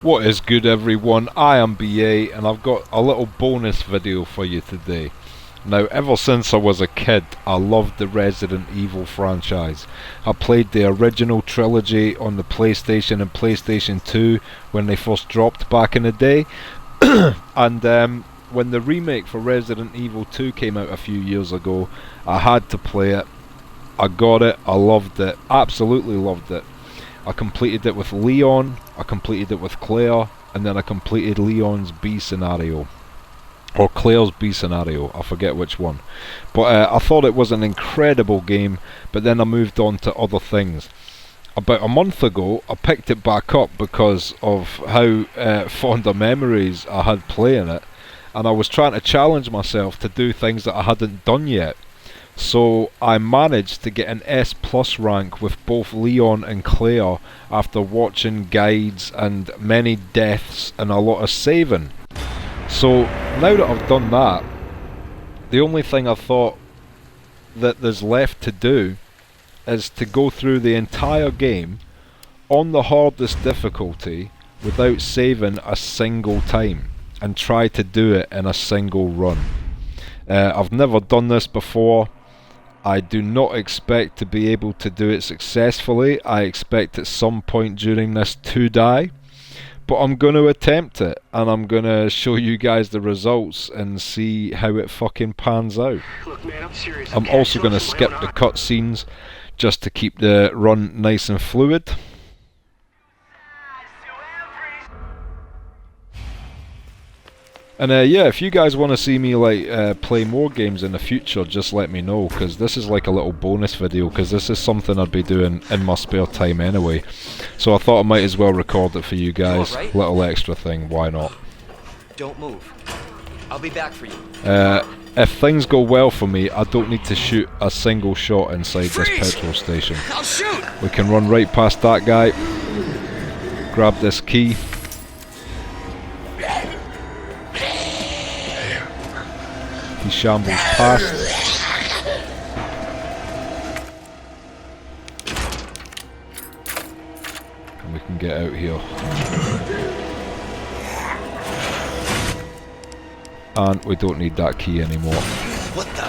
What is good, everyone? I am BA and I've got a little bonus video for you today. Now, ever since I was a kid, I loved the Resident Evil franchise. I played the original trilogy on the PlayStation and PlayStation 2 when they first dropped back in the day. And when the remake for Resident Evil 2 came out a few years ago, I had to play it. I got it, I loved it, absolutely loved it. I completed it with Leon, I completed it with Claire, and then I completed Leon's B scenario. Or Claire's B scenario, I forget which one. But I thought it was an incredible game, but then I moved on to other things. About a month ago, I picked it back up because of how fond of memories I had playing it, and I was trying to challenge myself to do things that I hadn't done yet. So I managed to get an S+ rank with both Leon and Claire after watching guides and many deaths and a lot of saving. So now that I've done that, the only thing I thought that there's left to do is to go through the entire game on the hardest difficulty without saving a single time and try to do it in a single run. I've never done this before. I do not expect to be able to do it successfully. I expect at some point during this to die. But I'm going to attempt it, and I'm going to show you guys the results and see how it fucking pans out. Look, man, I'm serious. I'm also going to skip the cutscenes just to keep the run nice and fluid. And yeah, if you guys want to see me play more games in the future, just let me know, because this is like a little bonus video, because this is something I'd be doing in my spare time anyway. So I thought I might as well record it for you guys. Right? Little extra thing, why not? Don't move. I'll be back for you. If things go well for me, I don't need to shoot a single shot inside this petrol station. I'll shoot! We can run right past that guy, grab this key. He shambles past. And we can get out here. And we don't need that key anymore. What the?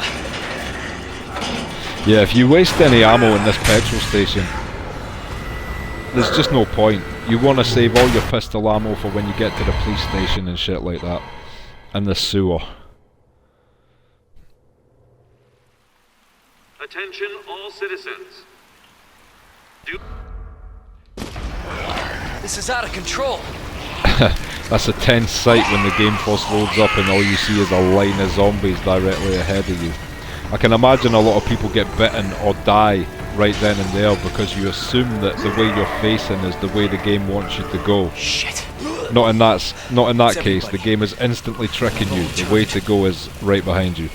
Yeah, if you waste any ammo in this petrol station, there's just no point. You want to save all your pistol ammo for when you get to the police station and shit like that. And the sewer. Attention all citizens. This is out of control. That's a tense sight when the game first loads up and all you see is a line of zombies directly ahead of you. I can imagine a lot of people get bitten or die right then and there because you assume that the way you're facing is the way the game wants you to go. Shit. Not in that case. The game is instantly tricking you. The way to go is right behind you.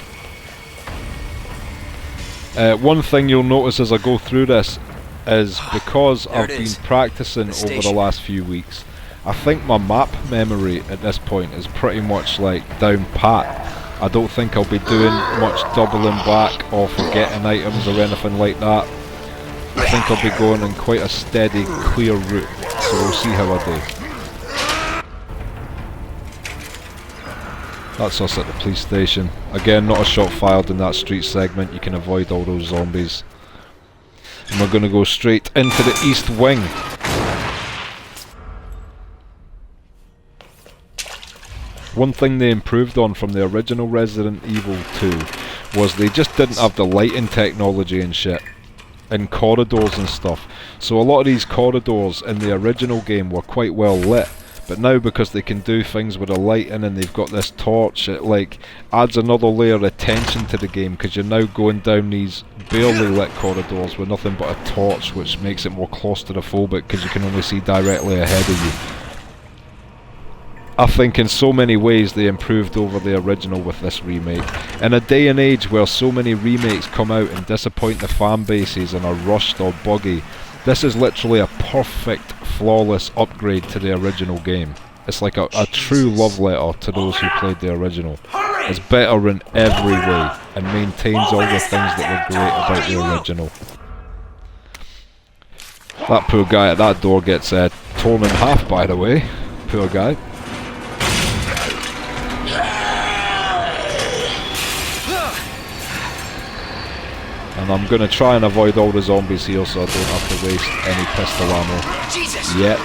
One thing you'll notice as I go through this is because I've been practicing over the last few weeks, I think my map memory at this point is pretty much like down pat. I don't think I'll be doing much doubling back or forgetting items or anything like that. I think I'll be going in quite a steady, clear route, so we'll see how I do. That's us at the police station. Again, not a shot fired in that street segment, you can avoid all those zombies. And we're going to go straight into the East Wing. One thing they improved on from the original Resident Evil 2 was they just didn't have the lighting technology and shit in corridors and stuff. So a lot of these corridors in the original game were quite well lit. But now because they can do things with the lighting and they've got this torch, it like adds another layer of tension to the game because you're now going down these barely lit corridors with nothing but a torch, which makes it more claustrophobic because you can only see directly ahead of you. I think in so many ways they improved over the original with this remake. In a day and age where so many remakes come out and disappoint the fan bases and are rushed or buggy, this is literally a perfect, flawless upgrade to the original game. It's like a true love letter to those who played the original. It's better in every way and maintains all the things that were great about the original. That poor guy at that door gets torn in half, by the way. Poor guy. And I'm going to try and avoid all the zombies here so I don't have to waste any pistol ammo. Jesus! Yet.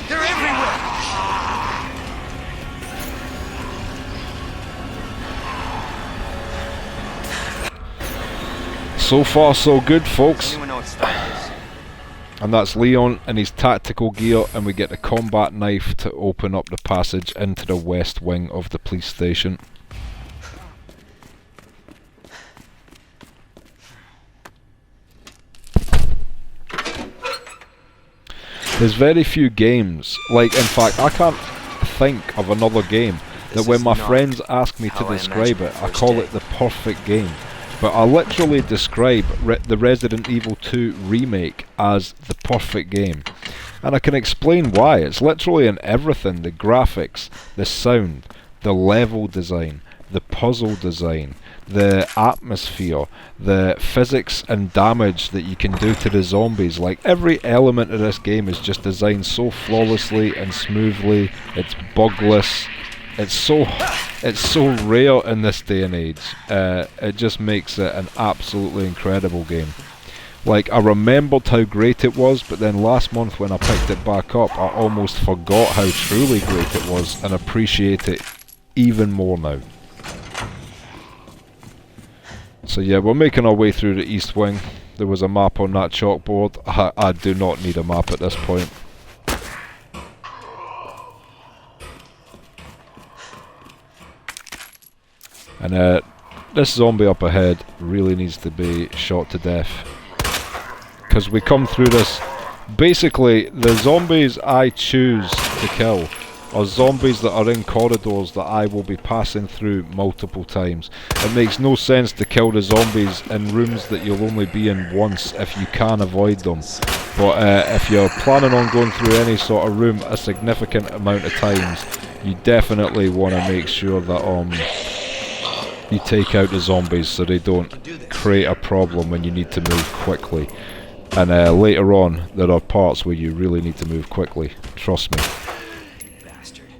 They're everywhere! So far so good, folks. Anyone know what stuff it is? And that's Leon in his tactical gear, and we get the combat knife to open up the passage into the west wing of the police station. There's very few games, like in fact I can't think of another game that when my friends ask me to describe it, I call it the perfect game. But I literally describe the Resident Evil 2 remake as the perfect game. And I can explain why. It's literally in everything: the graphics, the sound, the level design, the puzzle design, the atmosphere, the physics and damage that you can do to the zombies. Like, every element of this game is just designed so flawlessly and smoothly. It's bugless. It's so rare in this day and age. It just makes it an absolutely incredible game. Like, I remembered how great it was, but then last month when I picked it back up, I almost forgot how truly great it was and appreciate it even more now. So yeah, we're making our way through the east wing. There was a map on that chalkboard. I do not need a map at this point. And this zombie up ahead really needs to be shot to death. Because we come through this... Basically, the zombies I choose to kill are zombies that are in corridors that I will be passing through multiple times. It makes no sense to kill the zombies in rooms that you'll only be in once if you can avoid them. But if you're planning on going through any sort of room a significant amount of times, you definitely want to make sure that you take out the zombies so they don't create a problem when you need to move quickly. And later on, there are parts where you really need to move quickly. Trust me.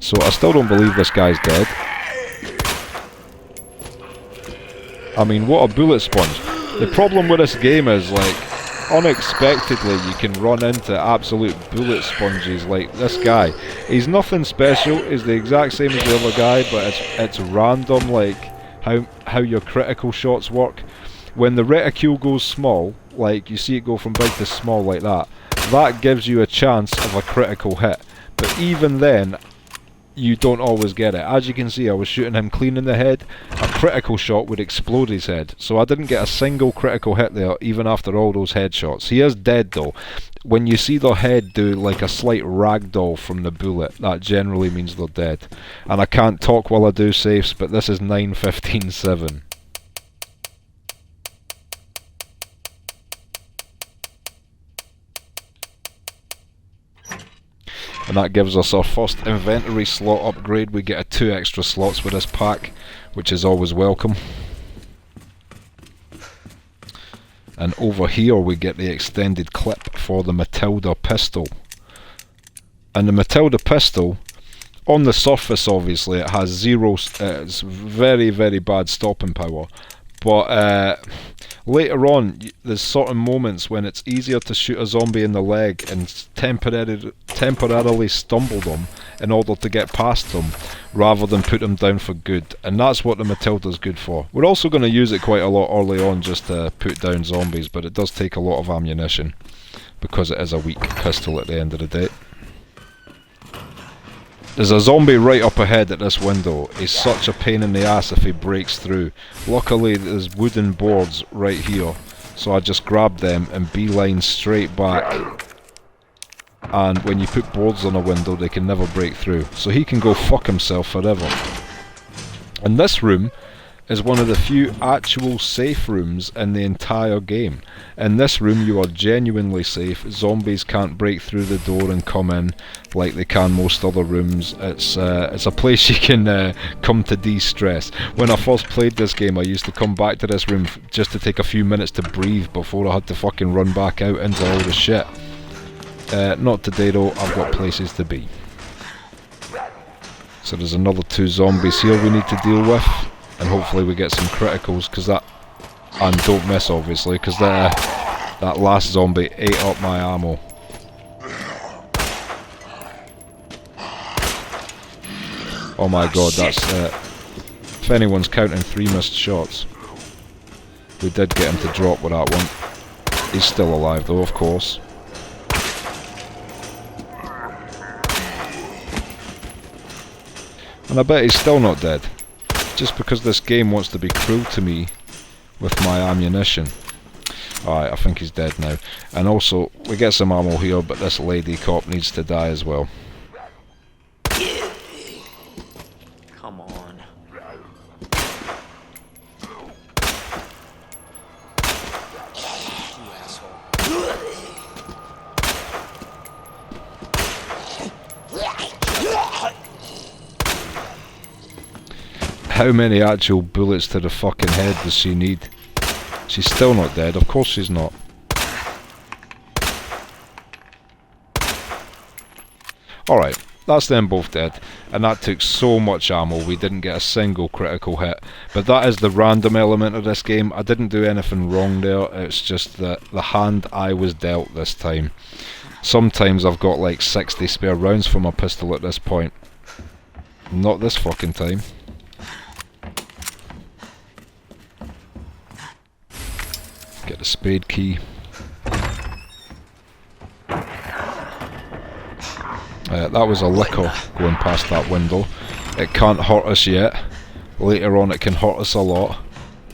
So I still don't believe this guy's dead. I mean, what a bullet sponge. The problem with this game is, like, unexpectedly you can run into absolute bullet sponges like this guy. He's nothing special, he's the exact same as the other guy, but it's random, like how your critical shots work. When the reticule goes small, like you see it go from big to small like that, that gives you a chance of a critical hit. But even then, you don't always get it. As you can see, I was shooting him clean in the head. A critical shot would explode his head. So I didn't get a single critical hit there, even after all those headshots. He is dead though. When you see their head do like a slight ragdoll from the bullet, that generally means they're dead. And I can't talk while I do safes, but this is 9:15:7. And that gives us our first inventory slot upgrade. We get 2 extra slots with this pack, which is always welcome. And over here we get the extended clip for the Matilda pistol. And the Matilda pistol, on the surface obviously it has zero, it's very very bad stopping power. But later on, there's certain moments when it's easier to shoot a zombie in the leg and temporarily stumble them in order to get past them, rather than put them down for good. And that's what the Matilda's good for. We're also going to use it quite a lot early on just to put down zombies, but it does take a lot of ammunition, because it is a weak pistol at the end of the day. There's a zombie right up ahead at this window. He's such a pain in the ass if he breaks through. Luckily there's wooden boards right here, so I just grabbed them and beeline straight back. And when you put boards on a window, they can never break through. So he can go fuck himself forever. And this room is one of the few actual safe rooms in the entire game. In this room you are genuinely safe. Zombies can't break through the door and come in like they can most other rooms. It's a place you can come to de-stress. When I first played this game, I used to come back to this room just to take a few minutes to breathe before I had to fucking run back out into all the shit. Not today though, I've got places to be. So there's another 2 zombies here we need to deal with, and hopefully we get some criticals, because that, and don't miss obviously, because that last zombie ate up my ammo. Oh my god, that's if anyone's counting 3 missed shots. We did get him to drop with that one. He's still alive though, of course. And I bet he's still not dead. Just because this game wants to be cruel to me with my ammunition. Alright, I think he's dead now. And also, we get some ammo here, but this lady cop needs to die as well. Come on. You asshole. How many actual bullets to the fucking head does she need? She's still not dead, of course she's not. Alright, that's them both dead. And that took so much ammo, we didn't get a single critical hit. But that is the random element of this game. I didn't do anything wrong there, it's just the hand I was dealt this time. Sometimes I've got like 60 spare rounds for my pistol at this point. Not this fucking time. Get the spade key. That was a licker going past that window. It can't hurt us yet. Later on it can hurt us a lot.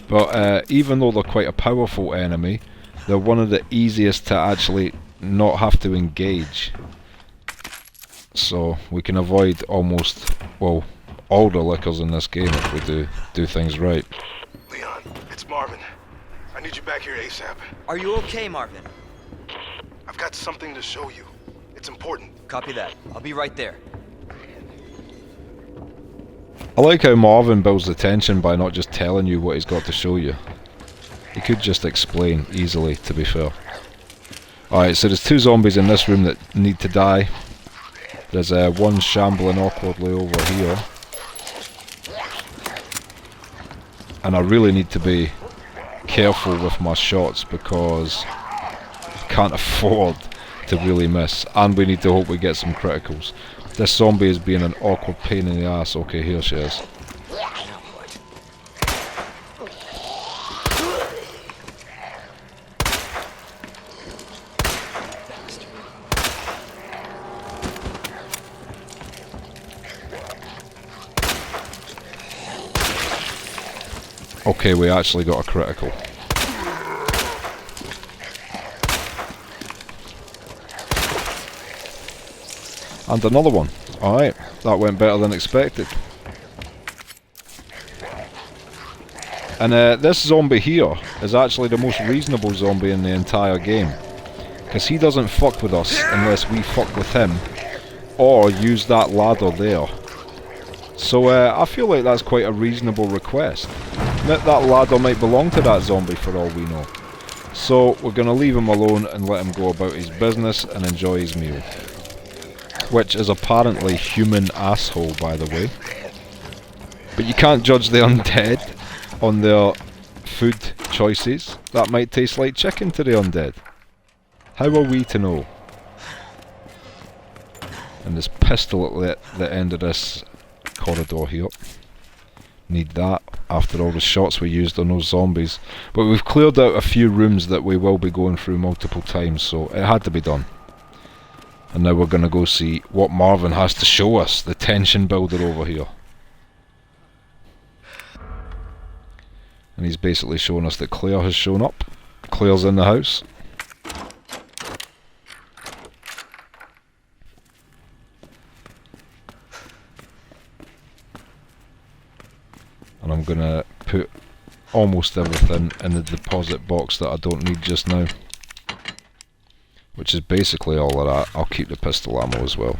But even though they're quite a powerful enemy, they're one of the easiest to actually not have to engage. So we can avoid almost, well, all the lickers in this game if we do things right. Leon, it's Marvin. I need you back here ASAP. Are you okay, Marvin? I've got something to show you. It's important. Copy that. I'll be right there. I like how Marvin builds the tension by not just telling you what he's got to show you. He could just explain easily, to be fair. Alright, so there's 2 zombies in this room that need to die. There's one shambling awkwardly over here. And I really need to be careful with my shots because I can't afford to really miss. And we need to hope we get some criticals. This zombie is being an awkward pain in the ass. Okay, here she is. Okay, we actually got a critical. And another one. Alright, that went better than expected. And this zombie here is actually the most reasonable zombie in the entire game. Because he doesn't fuck with us unless we fuck with him. Or use that ladder there. So I feel like that's quite a reasonable request. That ladder might belong to that zombie for all we know. So we're going to leave him alone and let him go about his business and enjoy his meal. Which is apparently human asshole, by the way. But you can't judge the undead on their food choices. That might taste like chicken to the undead. How are we to know? And this pistol at the end of this corridor here. Need that after all the shots we used on those zombies. But we've cleared out a few rooms that we will be going through multiple times, so it had to be done. And now we're going to go see what Marvin has to show us, the tension builder over here. And he's basically showing us that Claire has shown up. Claire's in the house. And I'm going to put almost everything in the deposit box that I don't need just now. Which is basically all of that. I'll keep the pistol ammo as well.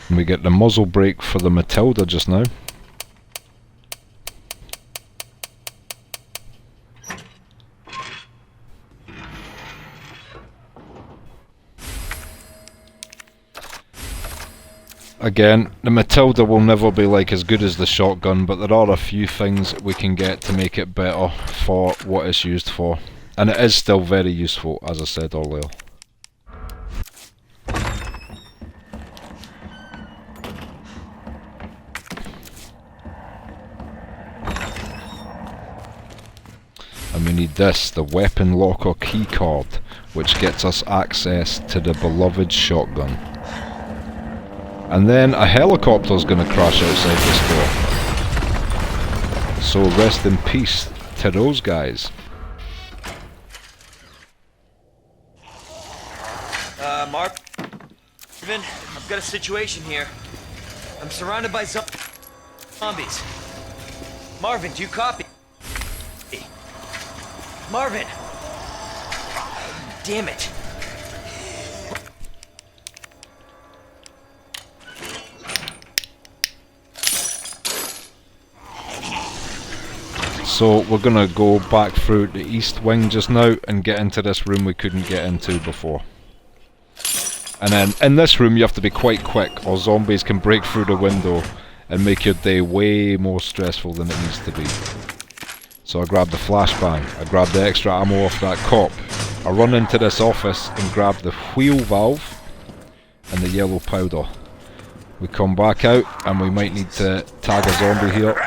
And we get the muzzle brake for the Matilda just now. Again, the Matilda will never be like as good as the shotgun, but there are a few things we can get to make it better for what it's used for. And it is still very useful, as I said earlier. And we need this, the weapon locker keycard, which gets us access to the beloved shotgun. And then a helicopter's gonna crash outside this door. So rest in peace to those guys. Marvin, I've got a situation here. I'm surrounded by zombies. Marvin, do you copy? Marvin! Damn it. So we're gonna go back through the east wing just now and get into this room we couldn't get into before. And then in this room you have to be quite quick or zombies can break through the window and make your day way more stressful than it needs to be. So I grab the flashbang, I grab the extra ammo off that cop, I run into this office and grab the wheel valve and the yellow powder. We come back out and we might need to tag a zombie here.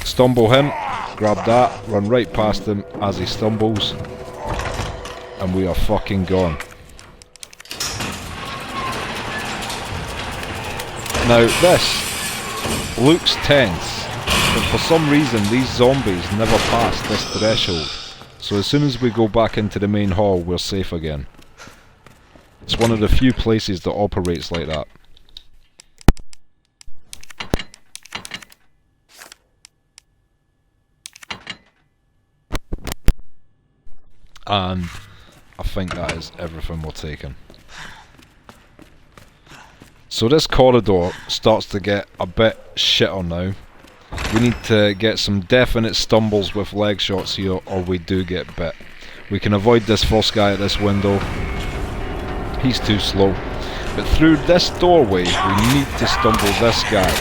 Stumble him, grab that, run right past him as he stumbles, and we are fucking gone. Now this looks tense, but for some reason these zombies never pass this threshold, so as soon as we go back into the main hall we're safe again. It's one of the few places that operates like that. And I think that is everything we're taking. So this corridor starts to get a bit shitter now. We need to get some definite stumbles with leg shots here or we do get bit. We can avoid this first guy at this window. He's too slow. But through this doorway we need to stumble this guy.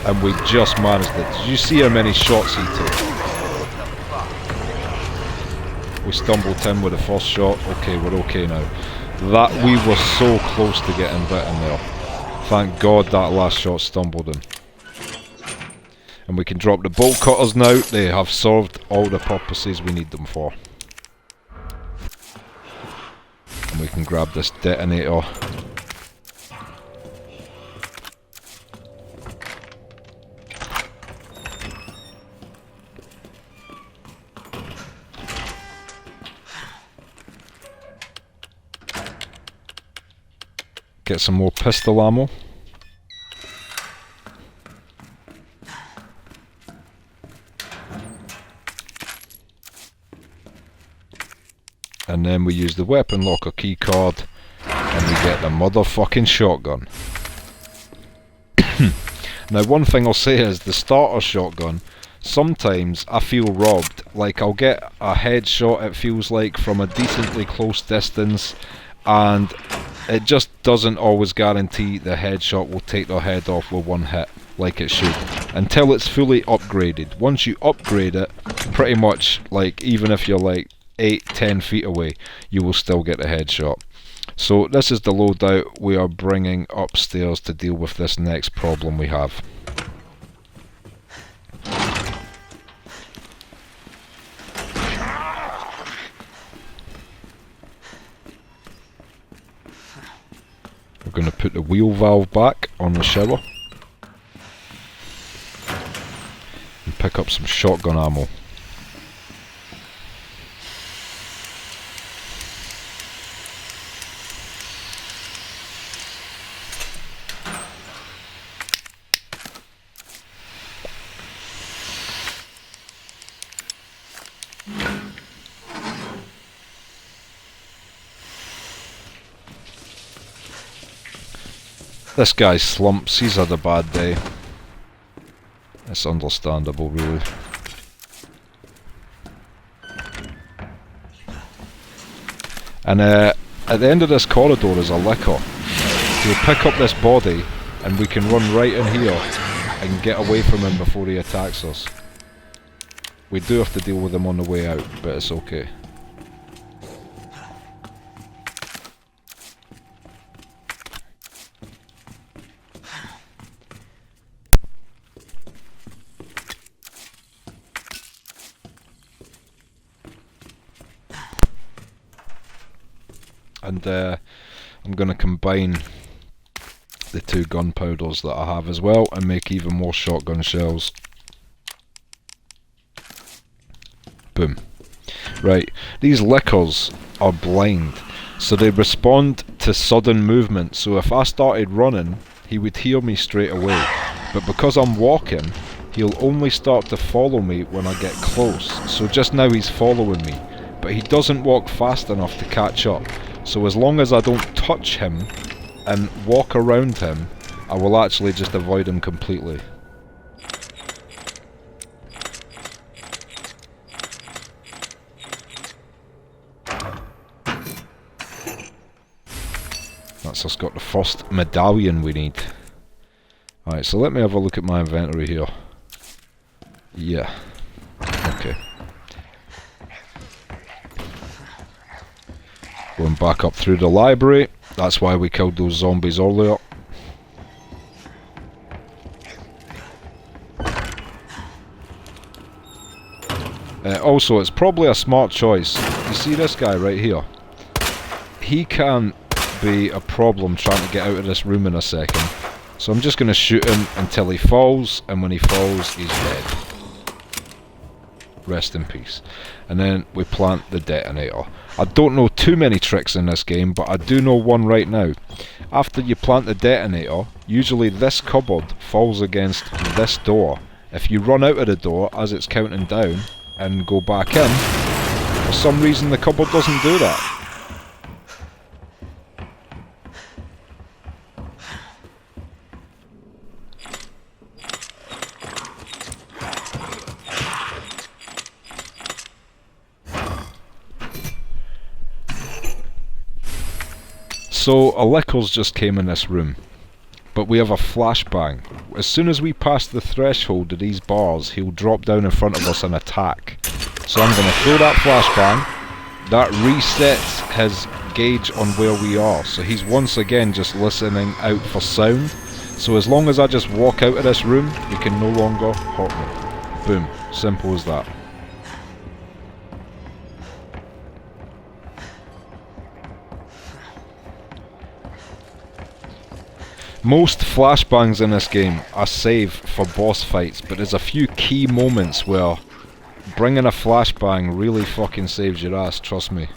And we just managed it. Did you see how many shots he took? We stumbled him with the first shot. Okay, we're okay now. That we were so close to getting bitten there. Thank God that last shot stumbled him. And we can drop the bolt cutters now. They have served all the purposes we need them for. And we can grab this detonator. Get some more pistol ammo. And then we use the weapon locker keycard and we get the motherfucking shotgun. Now one thing I'll say is the starter shotgun, sometimes I feel robbed. Like I'll get a headshot, it feels like, from a decently close distance, and it just doesn't always guarantee the headshot will take their head off with one hit, like it should, until it's fully upgraded. Once you upgrade it, pretty much, like, even if you're like 8-10 feet away, you will still get a headshot. So this is the loadout we are bringing upstairs to deal with this next problem we have. We're going to put the wheel valve back on the shower and pick up some shotgun ammo. This guy slumps, he's had a bad day. It's understandable, really. And at the end of this corridor is a licker. He'll pick up this body and we can run right in here and get away from him before he attacks us. We do have to deal with him on the way out, but it's okay. And I'm going to combine the 2 gunpowders that I have as well and make even more shotgun shells. Boom. Right, these lickers are blind, so they respond to sudden movement, so if I started running, he would hear me straight away. But because I'm walking, he'll only start to follow me when I get close. So just now he's following me, but he doesn't walk fast enough to catch up. So as long as I don't touch him and walk around him, I will actually just avoid him completely. That's us got the first medallion we need. Alright, so let me have a look at my inventory here. Yeah. Okay. Going back up through the library. That's why we killed those zombies earlier. Also, it's probably a smart choice. You see this guy right here? He can be a problem trying to get out of this room in a second. So I'm just going to shoot him until he falls, and when he falls, he's dead. Rest in peace. And then we plant the detonator. I don't know too many tricks in this game, but I do know one right now. After you plant the detonator, usually this cupboard falls against this door. If you run out of the door as it's counting down and go back in, for some reason the cupboard doesn't do that. So a lickers just came in this room, but we have a flashbang. As soon as we pass the threshold of these bars, he'll drop down in front of us and attack. So I'm going to throw that flashbang. That resets his gauge on where we are, so he's once again just listening out for sound. So as long as I just walk out of this room, he can no longer hurt me. Boom. Simple as that. Most flashbangs in this game are saved for boss fights, but there's a few key moments where bringing a flashbang really fucking saves your ass, trust me.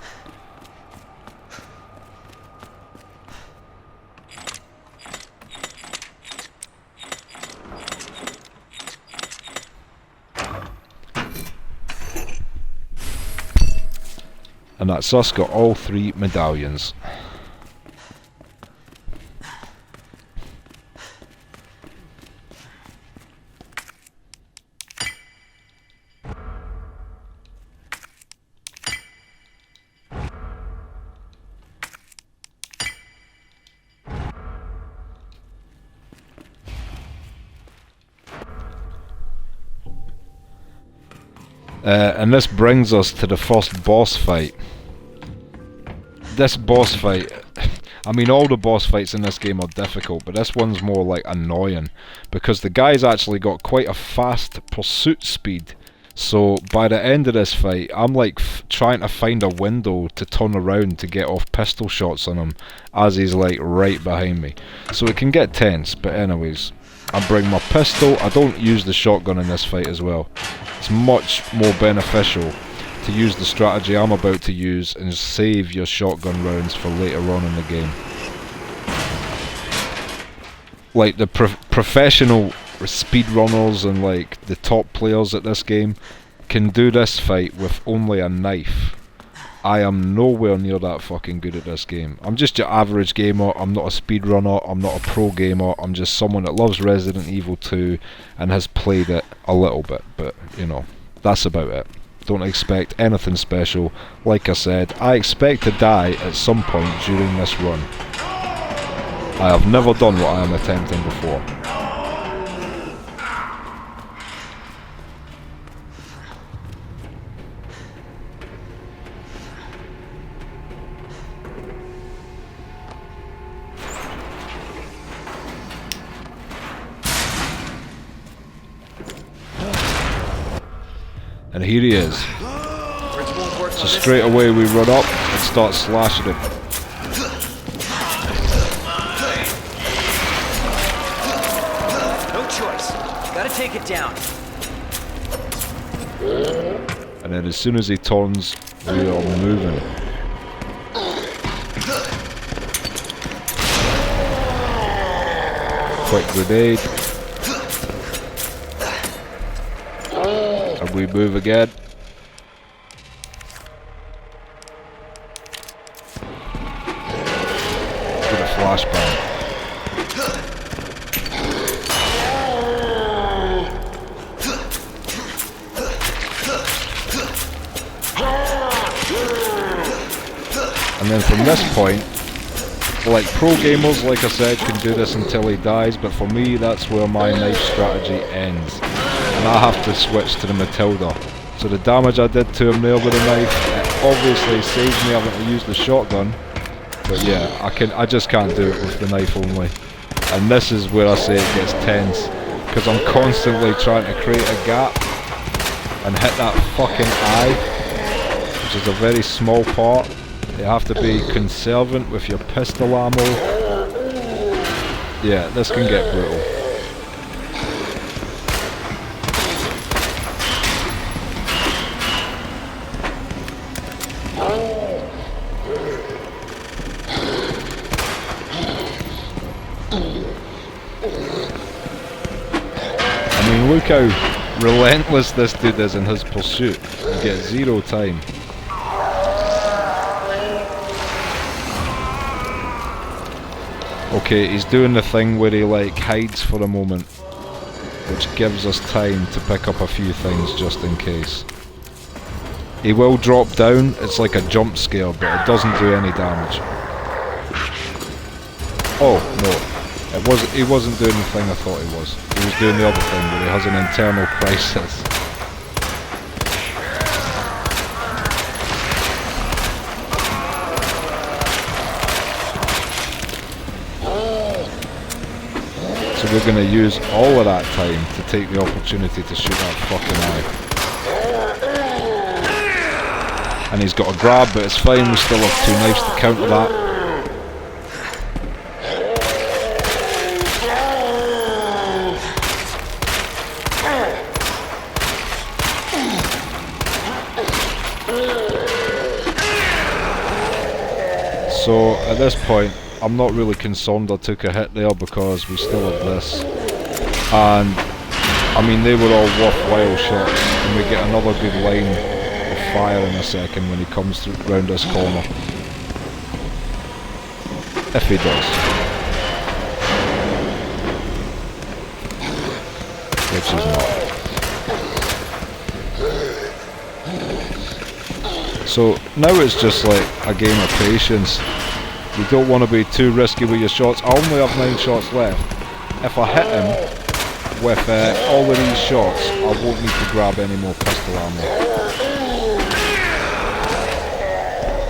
And that's us, got all 3 medallions. And this brings us to the first boss fight. This boss fight, I mean all the boss fights in this game are difficult, but this one's more like annoying, because the guy's actually got quite a fast pursuit speed. So by the end of this fight, I'm like trying to find a window to turn around to get off pistol shots on him, as he's like right behind me. So it can get tense, but anyways, I bring my pistol. I don't use the shotgun in this fight as well. It's much more beneficial to use the strategy I'm about to use and save your shotgun rounds for later on in the game. Like the professional speedrunners and like the top players at this game can do this fight with only a knife. I am nowhere near that fucking good at this game. I'm just your average gamer, I'm not a speedrunner, I'm not a pro gamer, I'm just someone that loves Resident Evil 2 and has played it a little bit, but you know, that's about it. Don't expect anything special. Like I said, I expect to die at some point during this run. I have never done what I am attempting before. And here he is. So straight away we run up and start slashing him. No choice. Gotta take it down. And then as soon as he turns, we are moving. Quick grenade. And we move again. With a flashbang. And then from this point, like pro gamers, like I said, can do this until he dies, but for me that's where my knife strategy ends. And I have to switch to the Matilda. So the damage I did to him there with the knife, it obviously saves me having to use the shotgun. But yeah, I just can't do it with the knife only. And this is where I say it gets tense, because I'm constantly trying to create a gap and hit that fucking eye, which is a very small part. You have to be conservant with your pistol ammo. Yeah, this can get brutal. I mean, look how relentless this dude is in his pursuit. You get zero time. Okay, he's doing the thing where he like hides for a moment, which gives us time to pick up a few things just in case. He will drop down, it's like a jump scare, but it doesn't do any damage. Oh, no. He wasn't doing the thing I thought he was. He was doing the other thing where he has an internal crisis. So we're going to use all of that time to take the opportunity to shoot that fucking eye. And he's got a grab, but it's fine, we still have two knives to counter that. So at this point, I'm not really concerned I took a hit there because we still have this. And I mean, they were all worthwhile shots, and we get another good line of fire in a second when he comes through round this corner. If he does. Which is not. So now it's just like a game of patience. You don't want to be too risky with your shots. I only have 9 shots left. If I hit him with all of these shots, I won't need to grab any more pistol ammo.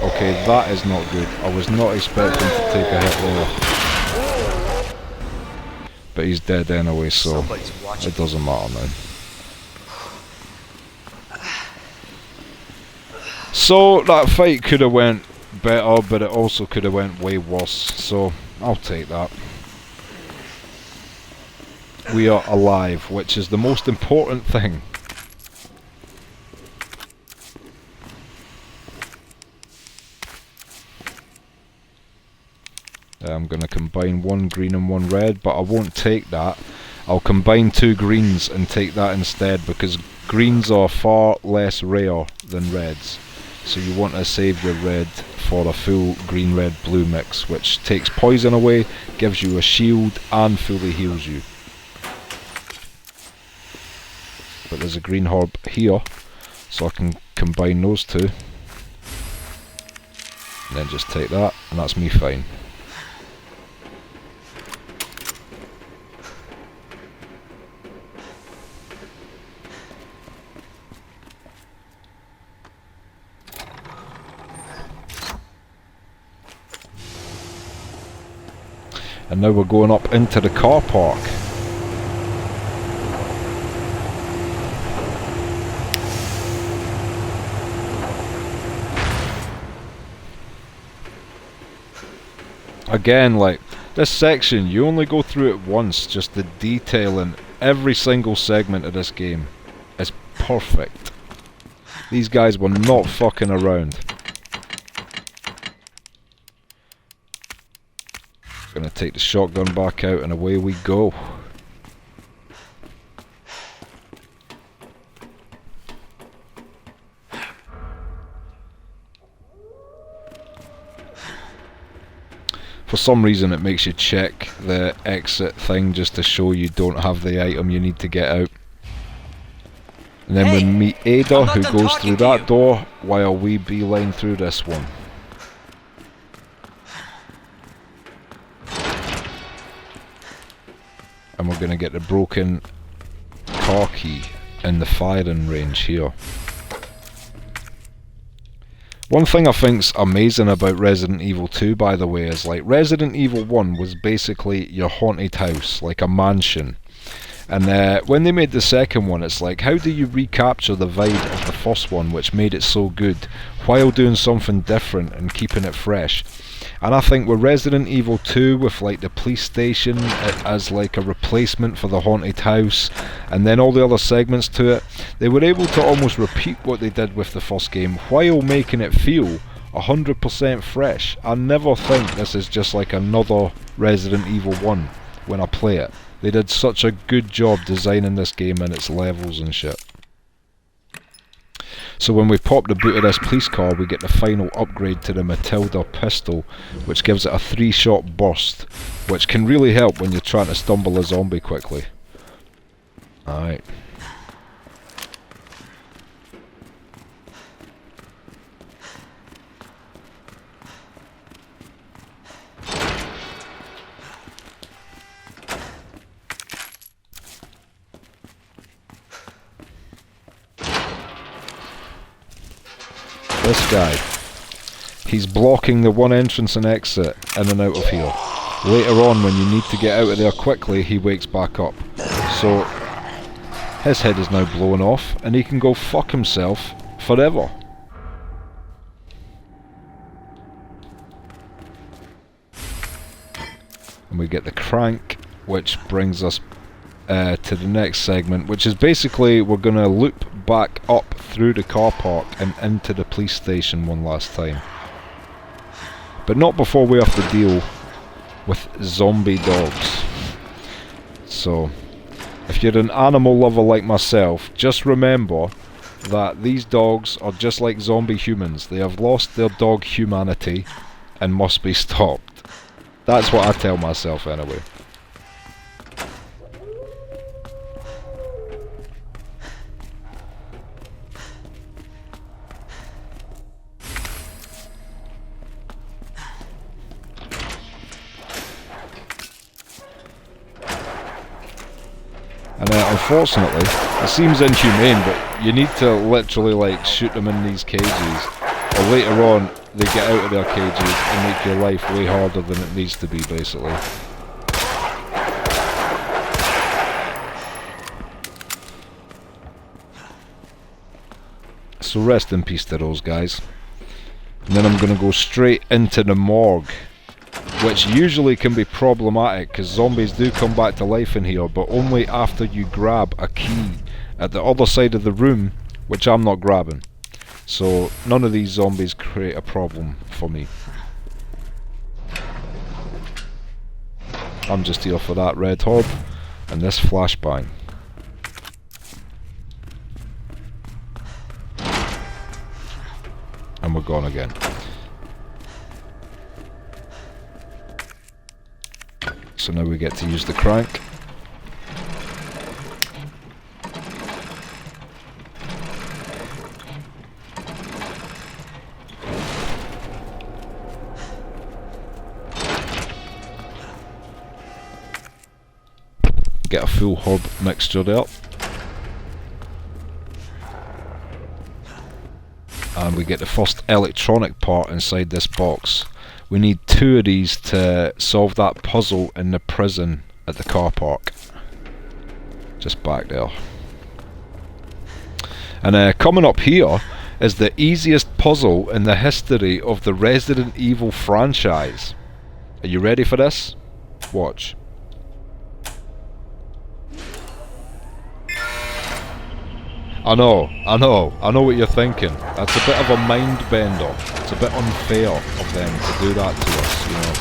Okay, that is not good. I was not expecting to take a hit there. But he's dead anyway, so it doesn't matter now. So that fight could have went better, but it also could have went way worse, so I'll take that. We are alive, which is the most important thing. I'm going to combine 1 green and 1 red, but I won't take that. I'll combine 2 greens and take that instead, because greens are far less rare than reds. So you want to save your red for a full green, red, blue mix, which takes poison away, gives you a shield, and fully heals you. But there's a green herb here, so I can combine those two. And then just take that, and that's me fine. And now we're going up into the car park. Again, like, this section, you only go through it once, just the detail in every single segment of this game is perfect. These guys were not fucking around. Gonna take the shotgun back out and away we go. For some reason it makes you check the exit thing just to show you don't have the item you need to get out. And then we meet Ada, who goes through that door while we beeline through this one. And we're going to get the broken car key in the firing range here. One thing I think's amazing about Resident Evil 2, by the way, is like Resident Evil 1 was basically your haunted house, like a mansion. And when they made the second one, it's like, how do you recapture the vibe of the first one, which made it so good, while doing something different and keeping it fresh? And I think with Resident Evil 2, with like the police station as like a replacement for the haunted house, and then all the other segments to it, they were able to almost repeat what they did with the first game, while making it feel 100% fresh. I never think this is just like another Resident Evil 1 when I play it. They did such a good job designing this game and its levels and shit. So when we pop the boot of this police car, we get the final upgrade to the Matilda pistol, which gives it a 3-shot burst, which can really help when you're trying to stumble a zombie quickly. Alright. This guy, he's blocking the one entrance and exit in and out of here. Later on, when you need to get out of there quickly, he wakes back up. So his head is now blown off and he can go fuck himself forever. And we get the crank, which brings us to the next segment, which is basically we're going to loop back up through the car park and into the police station one last time. But not before we have to deal with zombie dogs. So, if you're an animal lover like myself, just remember that these dogs are just like zombie humans. They have lost their dog humanity and must be stopped. That's what I tell myself anyway. And unfortunately, it seems inhumane, but you need to literally like shoot them in these cages, or later on they get out of their cages and make your life way harder than it needs to be, basically. So rest in peace to those guys. And then I'm going to go straight into the morgue, which usually can be problematic because zombies do come back to life in here, but only after you grab a key at the other side of the room, which I'm not grabbing. So none of these zombies create a problem for me. I'm just here for that red herb and this flashbang. gone again. So now we get to use the crank. Get a full herb mixture there. And we get the first electronic part inside this box. We need 2 of these to solve that puzzle in the prison at the car park. Just back there. And coming up here is the easiest puzzle in the history of the Resident Evil franchise. Are you ready for this? Watch. I know what you're thinking. That's a bit of a mind bender. It's a bit unfair of them to do that to us, you know.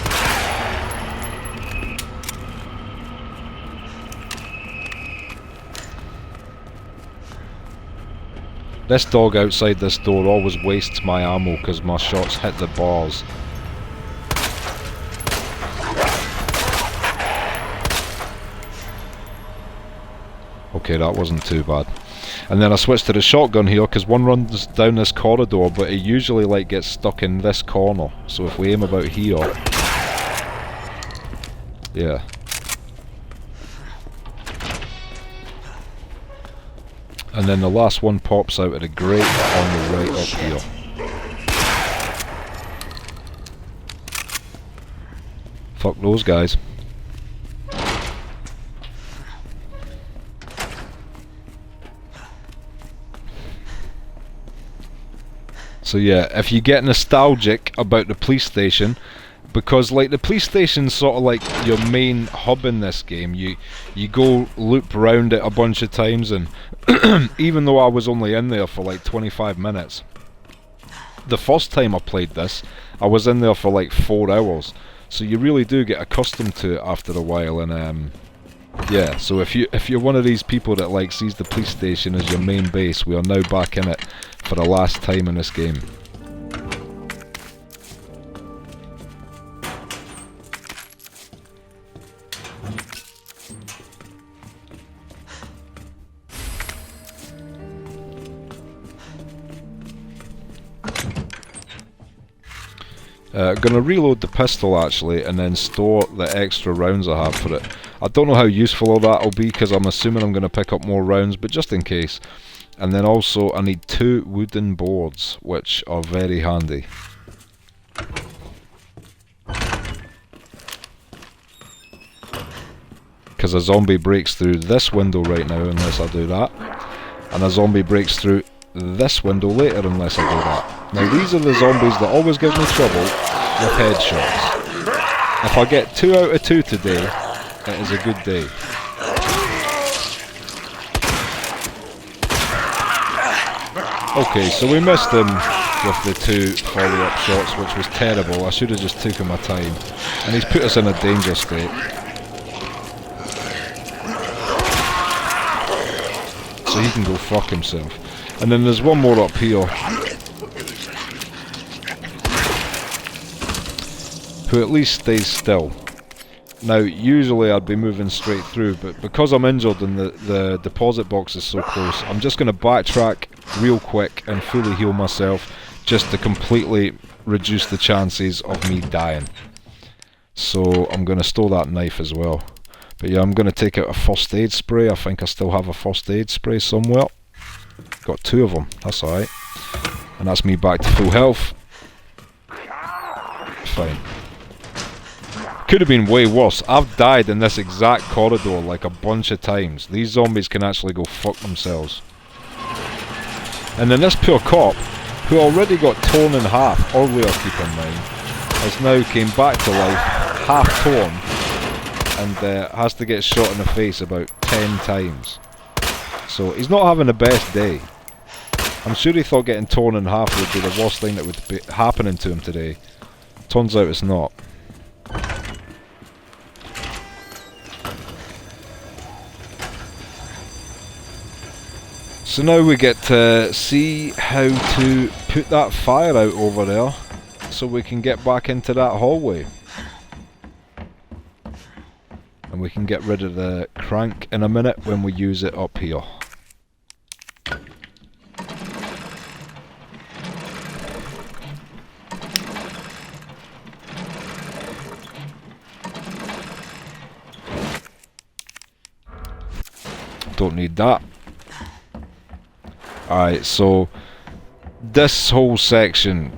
This dog outside this door always wastes my ammo because my shots hit the bars. Okay, that wasn't too bad. And then I switched to the shotgun here because one runs down this corridor, but it usually like gets stuck in this corner. So if we aim about here, yeah. And then the last one pops out of the grate on the right up here. Fuck those guys. So yeah, if you get nostalgic about the police station, because like the police station's sort of like your main hub in this game, you go loop around it a bunch of times, and even though I was only in there for like 25 minutes, the first time I played this, I was in there for like 4 hours, so you really do get accustomed to it after a while. And yeah, so if you're one of these people that like sees the police station as your main base, we are now back in it for the last time in this game. Gonna reload the pistol actually, and then store the extra rounds I have for it. I don't know how useful all that will be because I'm assuming I'm gonna pick up more rounds, but just in case. And then also I need 2 wooden boards, which are very handy. Because a zombie breaks through this window right now unless I do that. And a zombie breaks through this window later unless I do that. Now these are the zombies that always give me trouble with headshots. If I get 2 out of 2 today, it is a good day. Okay, so we missed him with the 2 follow-up shots, which was terrible. I should have just taken my time. And he's put us in a danger state. So he can go fuck himself. And then there's one more up here, who at least stays still. Now, usually I'd be moving straight through, but because I'm injured and the deposit box is so close, I'm just going to backtrack real quick and fully heal myself, just to completely reduce the chances of me dying. So I'm going to store that knife as well. But yeah, I'm going to take out a first aid spray. I think I still have a first aid spray somewhere. Got 2 of them, that's alright. And that's me back to full health. Fine. Could have been way worse. I've died in this exact corridor like a bunch of times. These zombies can actually go fuck themselves. And then this poor cop, who already got torn in half earlier, keep in mind, has now came back to life, half torn, and has to get shot in the face about 10 times. So he's not having the best day. I'm sure he thought getting torn in half would be the worst thing that would be happening to him today. Turns out it's not. So now we get to see how to put that fire out over there so we can get back into that hallway. And we can get rid of the crank in a minute when we use it up here. Don't need that. Alright, so this whole section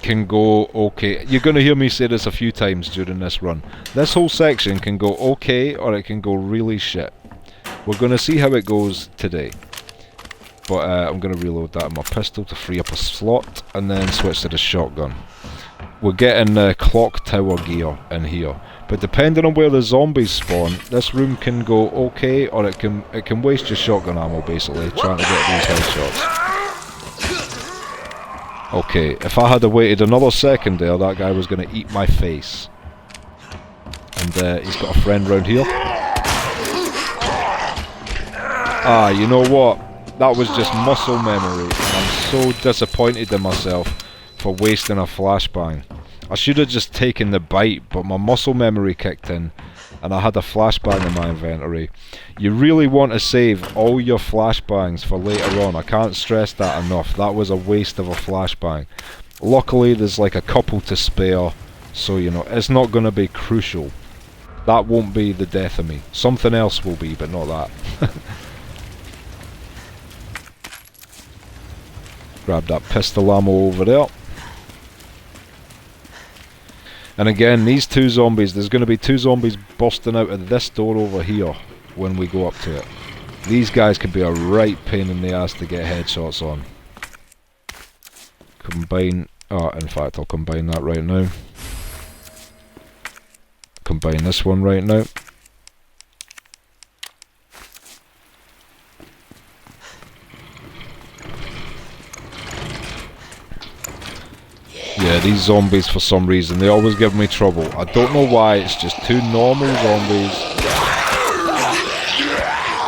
can go okay. You're going to hear me say this a few times during this run. This whole section can go okay, or it can go really shit. We're going to see how it goes today. But I'm going to reload that in my pistol to free up a slot, and then switch to the shotgun. We're getting clock tower gear in here. But depending on where the zombies spawn, this room can go okay, or it can waste your shotgun ammo basically, trying to get these headshots. Okay, if I had waited another second there, that guy was going to eat my face. And he's got a friend round here. Ah, you know what? That was just muscle memory, and I'm so disappointed in myself for wasting a flashbang. I should have just taken the bite, but my muscle memory kicked in, and I had a flashbang in my inventory. You really want to save all your flashbangs for later on. I can't stress that enough. That was a waste of a flashbang. Luckily, there's like a couple to spare, so you know, it's not going to be crucial. That won't be the death of me. Something else will be, but not that. Grab that pistol ammo over there. And again, these two zombies, there's going to be two zombies busting out of this door over here when we go up to it. These guys can be a right pain in the ass to get headshots on. Combine, in fact I'll combine that right now. Combine this one right now. Yeah, these zombies for some reason, they always give me trouble. I don't know why, it's just two normal zombies.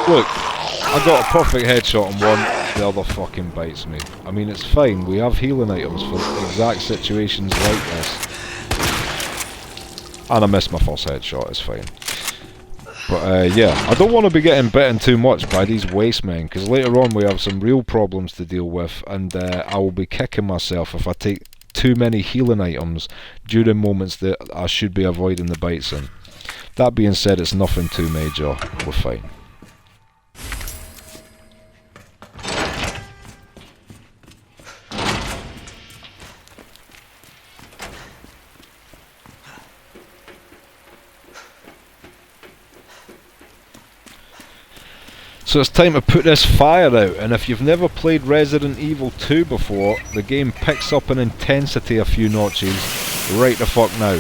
Look, I got a perfect headshot on one, the other fucking bites me. I mean, it's fine, we have healing items for exact situations like this. And I missed my first headshot, it's fine. But yeah, I don't want to be getting bitten too much by these waste men, because later on we have some real problems to deal with, and I will be kicking myself if I take too many healing items during moments that I should be avoiding the bites in. That being said, it's nothing too major, we're fine. So it's time to put this fire out, and if you've never played Resident Evil 2 before, the game picks up in intensity a few notches right the fuck now.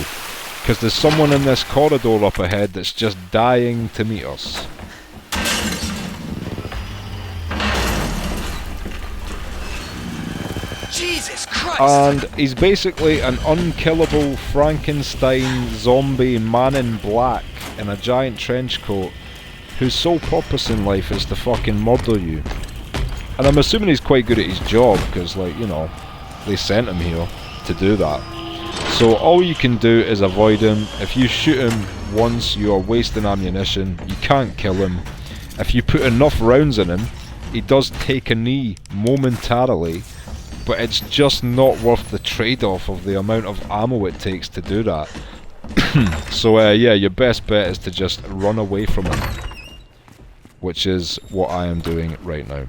Because there's someone in this corridor up ahead that's just dying to meet us. Jesus Christ! And he's basically an unkillable Frankenstein zombie man in black in a giant trench coat, whose sole purpose in life is to fucking murder you. And I'm assuming he's quite good at his job, because, like, you know, they sent him here to do that. So all you can do is avoid him. If you shoot him once, you are wasting ammunition. You can't kill him. If you put enough rounds in him, he does take a knee momentarily, but it's just not worth the trade-off of the amount of ammo it takes to do that. So yeah, your best bet is to just run away from him, which is what I am doing right now.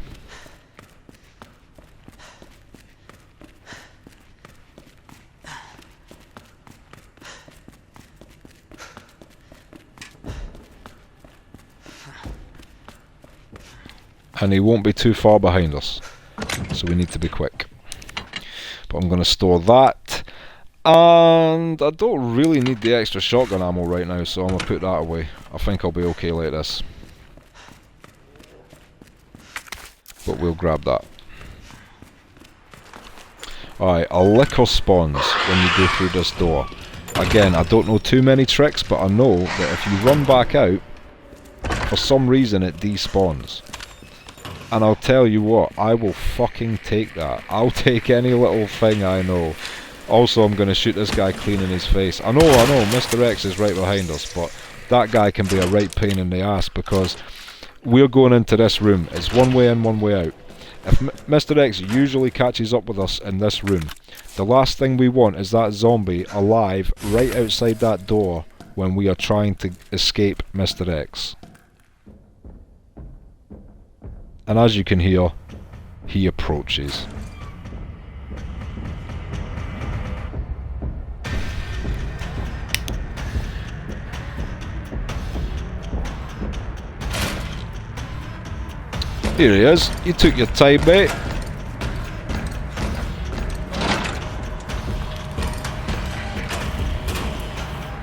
And he won't be too far behind us, so we need to be quick. But I'm going to store that, and I don't really need the extra shotgun ammo right now, so I'm going to put that away. I think I'll be okay like this. But we'll grab that. Alright, a liquor spawns when you go through this door. Again, I don't know too many tricks, but I know that if you run back out, for some reason it despawns. And I'll tell you what, I will fucking take that. I'll take any little thing I know. Also, I'm going to shoot this guy clean in his face. I know, Mr. X is right behind us, but that guy can be a right pain in the ass because we're going into this room. It's one way in, one way out. If Mr. X usually catches up with us in this room, the last thing we want is that zombie alive right outside that door when we are trying to escape Mr. X. And as you can hear, he approaches. Here he is. You took your time, mate.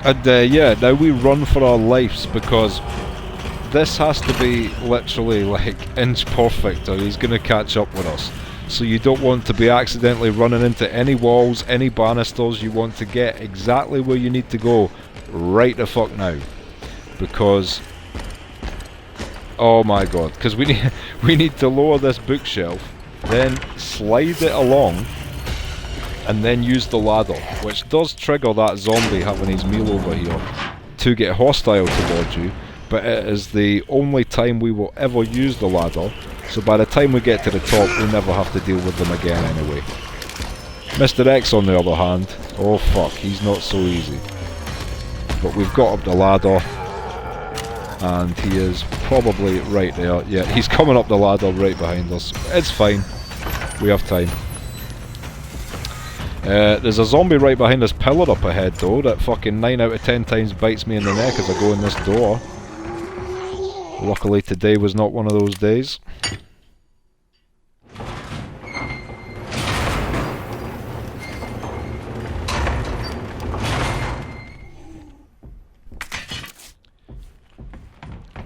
And yeah, now we run for our lives because this has to be literally like inch perfect or he's going to catch up with us. So you don't want to be accidentally running into any walls, any banisters. You want to get exactly where you need to go right the fuck now. Because, oh my god, because we need to lower this bookshelf, then slide it along, and then use the ladder, which does trigger that zombie having his meal over here to get hostile towards you, but it is the only time we will ever use the ladder, so by the time we get to the top we'll never have to deal with them again anyway. Mr. X on the other hand, oh fuck, he's not so easy. But we've got up the ladder, and he is probably right there. Yeah, he's coming up the ladder right behind us. It's fine, we have time. There's a zombie right behind this pillar up ahead though, that fucking 9 out of 10 times bites me in the neck as I go in this door. Luckily today was not one of those days.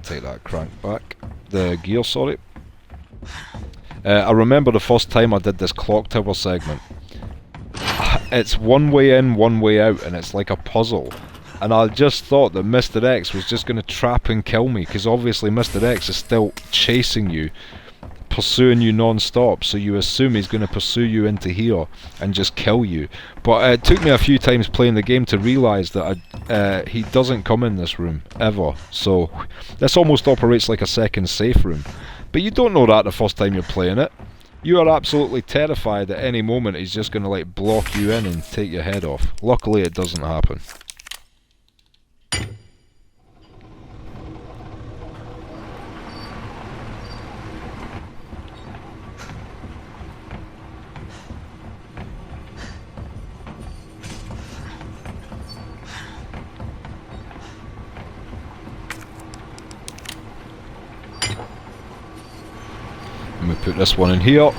Take that crank back. The gear, sorry. I remember the first time I did this clock tower segment. It's one way in, one way out, and it's like a puzzle. And I just thought that Mr. X was just going to trap and kill me, because obviously Mr. X is still chasing you, pursuing you non-stop, so you assume he's going to pursue you into here and just kill you. But it took me a few times playing the game to realise that he doesn't come in this room, ever. So this almost operates like a second safe room. But you don't know that the first time you're playing it. You are absolutely terrified at any moment he's just going to like block you in and take your head off. Luckily it doesn't happen. And we put this one in here,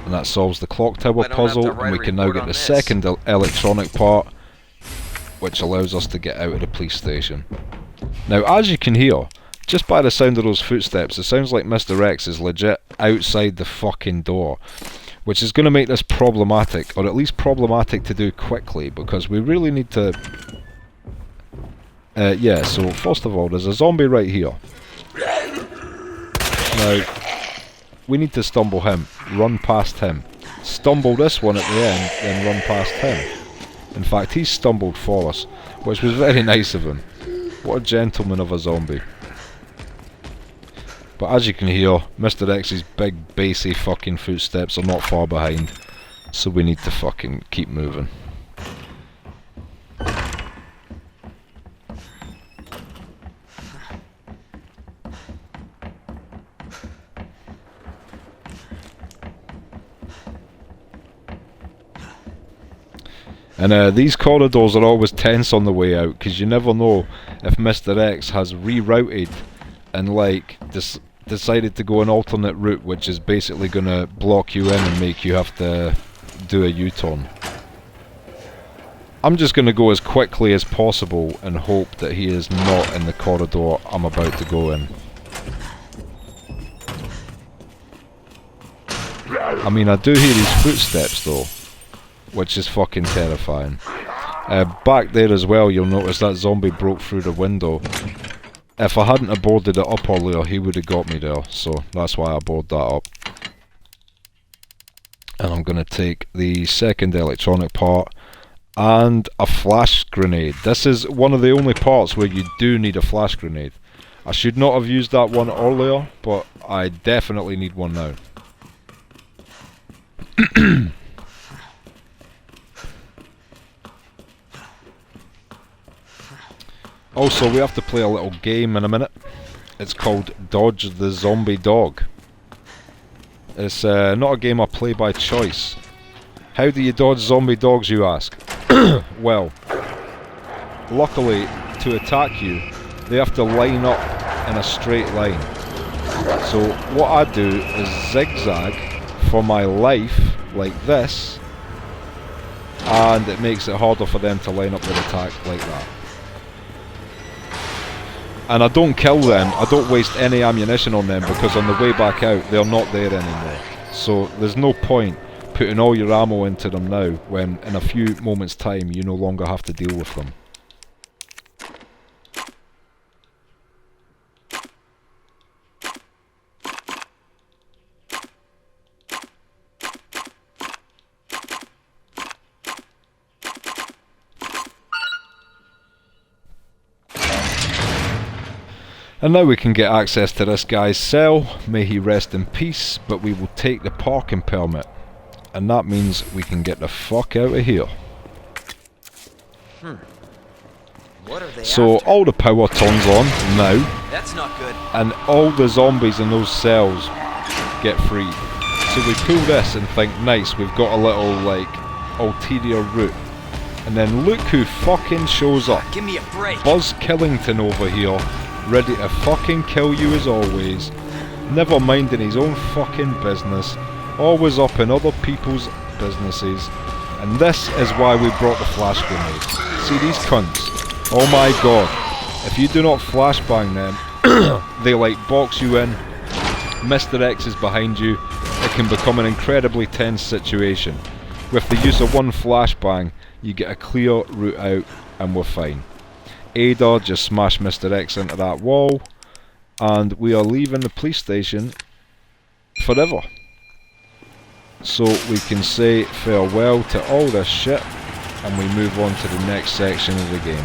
and that solves the clock tower puzzle, and we can now get the second electronic part, which allows us to get out of the police station. Now as you can hear, just by the sound of those footsteps, it sounds like Mr. X is legit outside the fucking door, which is going to make this problematic, or at least problematic to do quickly, because we really need to... yeah, so first of all, there's a zombie right here. Now, we need to stumble him, run past him, stumble this one at the end, then run past him. In fact, he stumbled for us, which was very nice of him. What a gentleman of a zombie. But as you can hear, Mr. X's big bassy fucking footsteps are not far behind, so we need to fucking keep moving. And these corridors are always tense on the way out, because you never know if Mr. X has rerouted and like decided to go an alternate route, which is basically going to block you in and make you have to do a U-turn. I'm just going to go as quickly as possible and hope that he is not in the corridor I'm about to go in. I mean, I do hear his footsteps though, which is fucking terrifying. Back there as well, you'll notice that zombie broke through the window. If I hadn't have boarded it up earlier, he would have got me there, so that's why I boarded that up. And I'm going to take the second electronic part and a flash grenade. This is one of the only parts where you do need a flash grenade. I should not have used that one earlier, but I definitely need one now. Also, we have to play a little game in a minute. It's called Dodge the Zombie Dog. It's not a game I play by choice. How do you dodge zombie dogs, you ask? Well, luckily, to attack you, they have to line up in a straight line. So what I do is zigzag for my life, like this, and it makes it harder for them to line up their attack like that. And I don't kill them, I don't waste any ammunition on them, because on the way back out they're not there anymore. So there's no point putting all your ammo into them now, when in a few moments time you no longer have to deal with them. And now we can get access to this guy's cell, may he rest in peace, but we will take the parking permit. And that means we can get the fuck out of here. What are they So after? all the power turns on now, That's not good. and all the zombies in those cells get freed. So we pull this and think, nice, we've got a little, like, ulterior route. And then look who fucking shows up. Give me a break. Buzz Killington over here, ready to fucking kill you as always, never minding his own fucking business, always up in other people's businesses. And this is why we brought the flash grenades. See these cunts? Oh my god, if you do not flashbang them, they like box you in, Mr. X is behind you, it can become an incredibly tense situation. With the use of one flashbang, you get a clear route out and we're fine. Ada just smashed Mr. X into that wall, and we are leaving the police station forever. So we can say farewell to all this shit, and we move on to the next section of the game.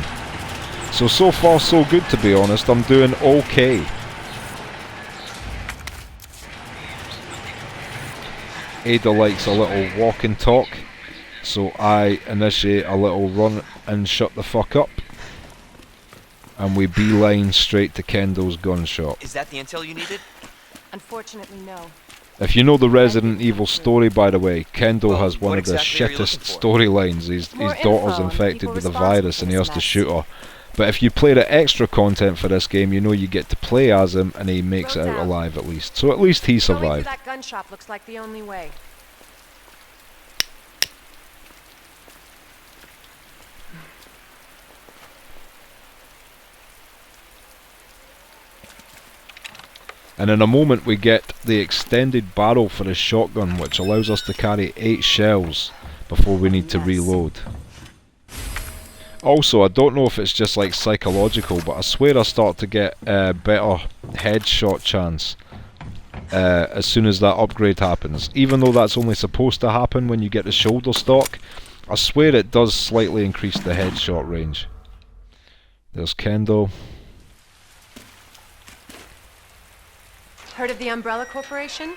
So far so good, to be honest. I'm doing okay. Ada likes a little walk and talk, so I initiate a little run and shut the fuck up. And we beeline straight to Kendall's gun shop. Is that the intel you needed? Unfortunately, no. If you know the Resident Evil story, by the way, Kendall Well, has one what of the exactly are you shittest looking for? storylines. His More daughter's info on infected people with the responsible virus for and he this has to mess. shoot her. But if you play the extra content for this game, you know you get to play as him and he makes it Road out down. alive at least. So at least he Going through survived. that gun shop looks like the only way. And in a moment we get the extended barrel for the shotgun, which allows us to carry 8 shells before we need to reload. Also, I don't know if it's just like psychological, but I swear I start to get a better headshot chance as soon as that upgrade happens. Even though that's only supposed to happen when you get the shoulder stock, I swear it does slightly increase the headshot range. There's Kendall. Heard of the Umbrella Corporation?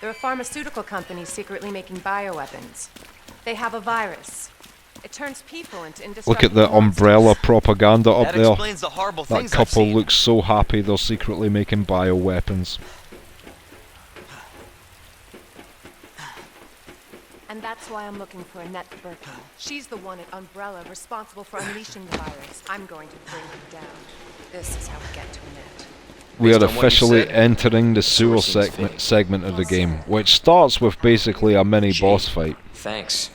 They're a pharmaceutical company secretly making bioweapons. They have a virus. It turns people into indestructible Look at the monsters. umbrella propaganda up That there. explains the horrible That things I've couple seen. looks so happy they're secretly making bioweapons. And that's why I'm looking for Annette Birkin. She's the one at Umbrella responsible for unleashing the virus. I'm going to bring her down. This is how we get to Annette. We are Based on what you officially said, entering the sewer sewer seems fake. segment of the game, which starts with basically a mini Gee, boss fight. Thanks.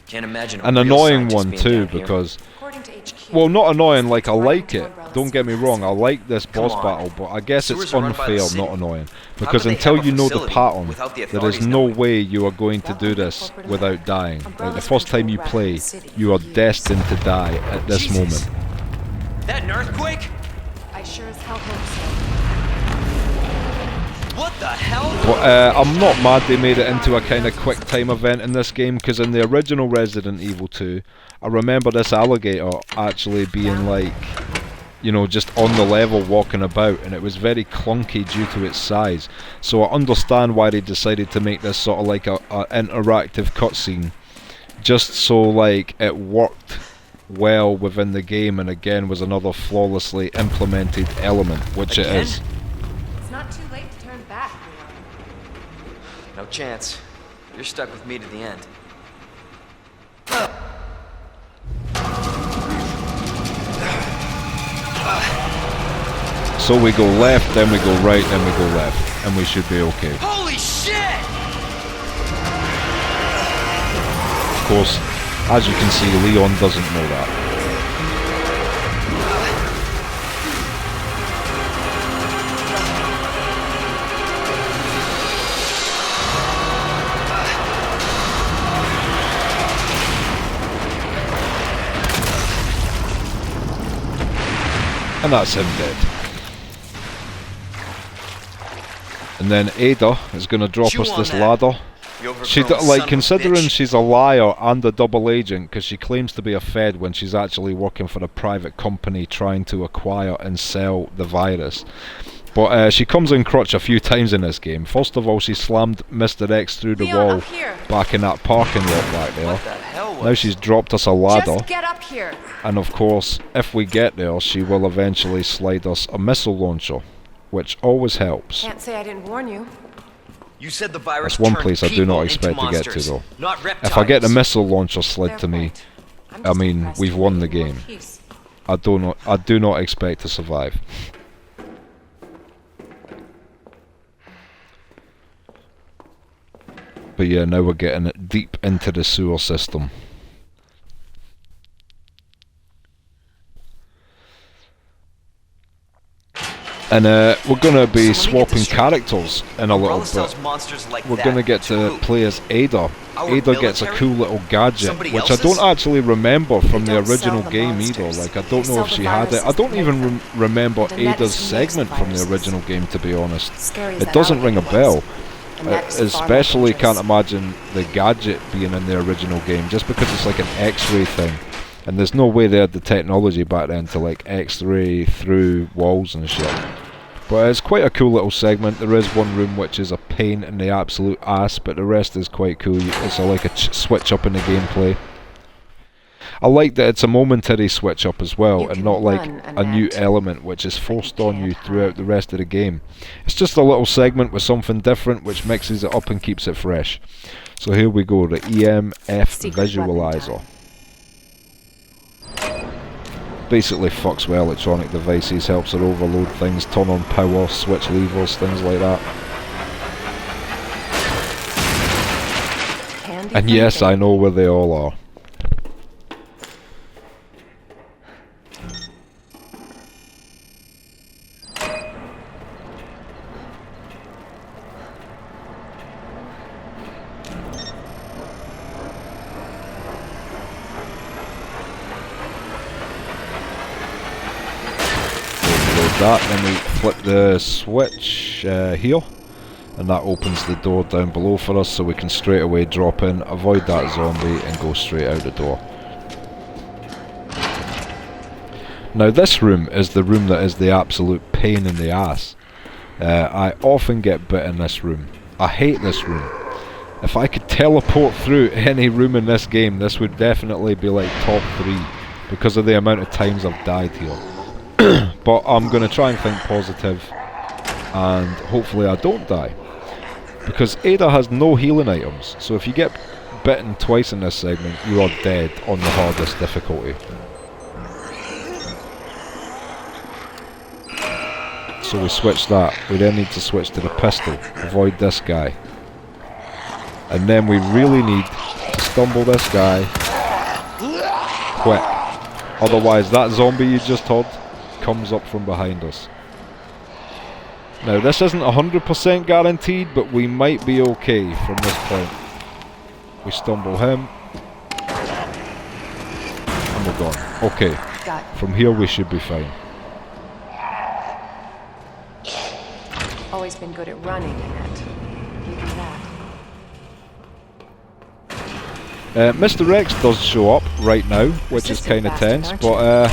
Can't imagine a An real annoying scientist one being too, down here. because, According to HQ, well, not annoying, like I Right like into it, Umbrella's don't get me wrong, I like this boss on. battle, but I guess it's Sewers are run by the unfair, city. not annoying. How Because could they until have a you know the facility pattern, without the there is authorities no knowing? way you are going to do this without dying. Like the first time you play, you are destined to die at this moment. That an earthquake? I sure as hell hope so. What the hell? But I'm not mad they made it into a kind of quick time event in this game, because in the original Resident Evil 2, I remember this alligator actually being like, you know, just on the level walking about, and it was very clunky due to its size. So I understand why they decided to make this sort of like a interactive cutscene, just so like it worked well within the game, and again was another flawlessly implemented element, which it Again? is. It's not too late to turn back, Leon. No chance. You're stuck with me to the end. So we go left, then we go right, then we go left, and we should be okay. Holy shit! Of course, as you can see, Leon doesn't know that. And that's him dead. And then Ada is going to drop Chew us on this that, ladder. you She overgrown son like of a considering bitch. she's a liar and a double agent, because she claims to be a Fed when she's actually working for a private company trying to acquire and sell the virus. But she comes in clutch a few times in this game. First of all, she slammed Mr. X through the Leon, wall up here. back in that parking lot back there. What the hell was Now she's dropped us a ladder. Just get up here. And of course, if we get there, she will eventually slide us a missile launcher, which always helps. Can't say I didn't warn you. You said the virus That's one turned place I do people not into expect to get to, monsters, though. not reptiles. If I get the missile launcher slid Fair to me, point. I'm I just mean, impressed we've you won the made more game. peace. I do not expect to survive. But yeah, now we're getting deep into the sewer system. And we're going to be So let me get swapping this straight. characters in a Umbrella little sells bit. monsters like We're that going to get to who? play as Ada. Our Ada gets a military? cool little gadget, Somebody which I else's? don't actually remember from They the don't sell original the game monsters. either. Like, I They don't know sell if the she had it. I viruses don't that even make them. remember The net Ada's is who makes the segment from the viruses. original game, to be honest. Scary as It that doesn't ring a alligator was. bell. The net is far more Especially dangerous. can't imagine the gadget being in the original game, just because it's like an X-ray thing. And there's no way they had the technology back then to like X-ray through walls and shit. But it's quite a cool little segment. There is one room which is a pain in the absolute ass, but the rest is quite cool. It's like a switch up in the gameplay. I like that it's a momentary switch up as well, You and can not like run, a new Annette, element which is forced on you can't throughout the rest of the game. It's just a little segment with something different which mixes it up and keeps it fresh. So here we go, the EMF Secret weapon visualizer. time. Basically fucks with electronic devices, helps her overload things, turn on power, switch levers, things like that. Handy And for yes, I anything. know where they all are. That, then we flip the switch here, and that opens the door down below for us, so we can straight away drop in, avoid that zombie, and go straight out the door. Now this room is the room that is the absolute pain in the ass. I often get bit in this room. I hate this room. If I could teleport through any room in this game, this would definitely be like top 3, because of the amount of times I've died here. But I'm going to try and think positive, and hopefully I don't die, because Ada has no healing items, so if you get bitten twice in this segment, you are dead on the hardest difficulty. So we switch that. We then need to switch to the pistol, avoid this guy, and then we really need to stumble this guy quick, otherwise that zombie you just heard comes up from behind us. Now this isn't 100% guaranteed, but we might be okay from this point. We stumble him, and we're gone. Okay. Got From here we should be fine. always been good at running, Annette. Give you that. Mr. X does show up right now, which is Persistent kind of bastard, tense, aren't but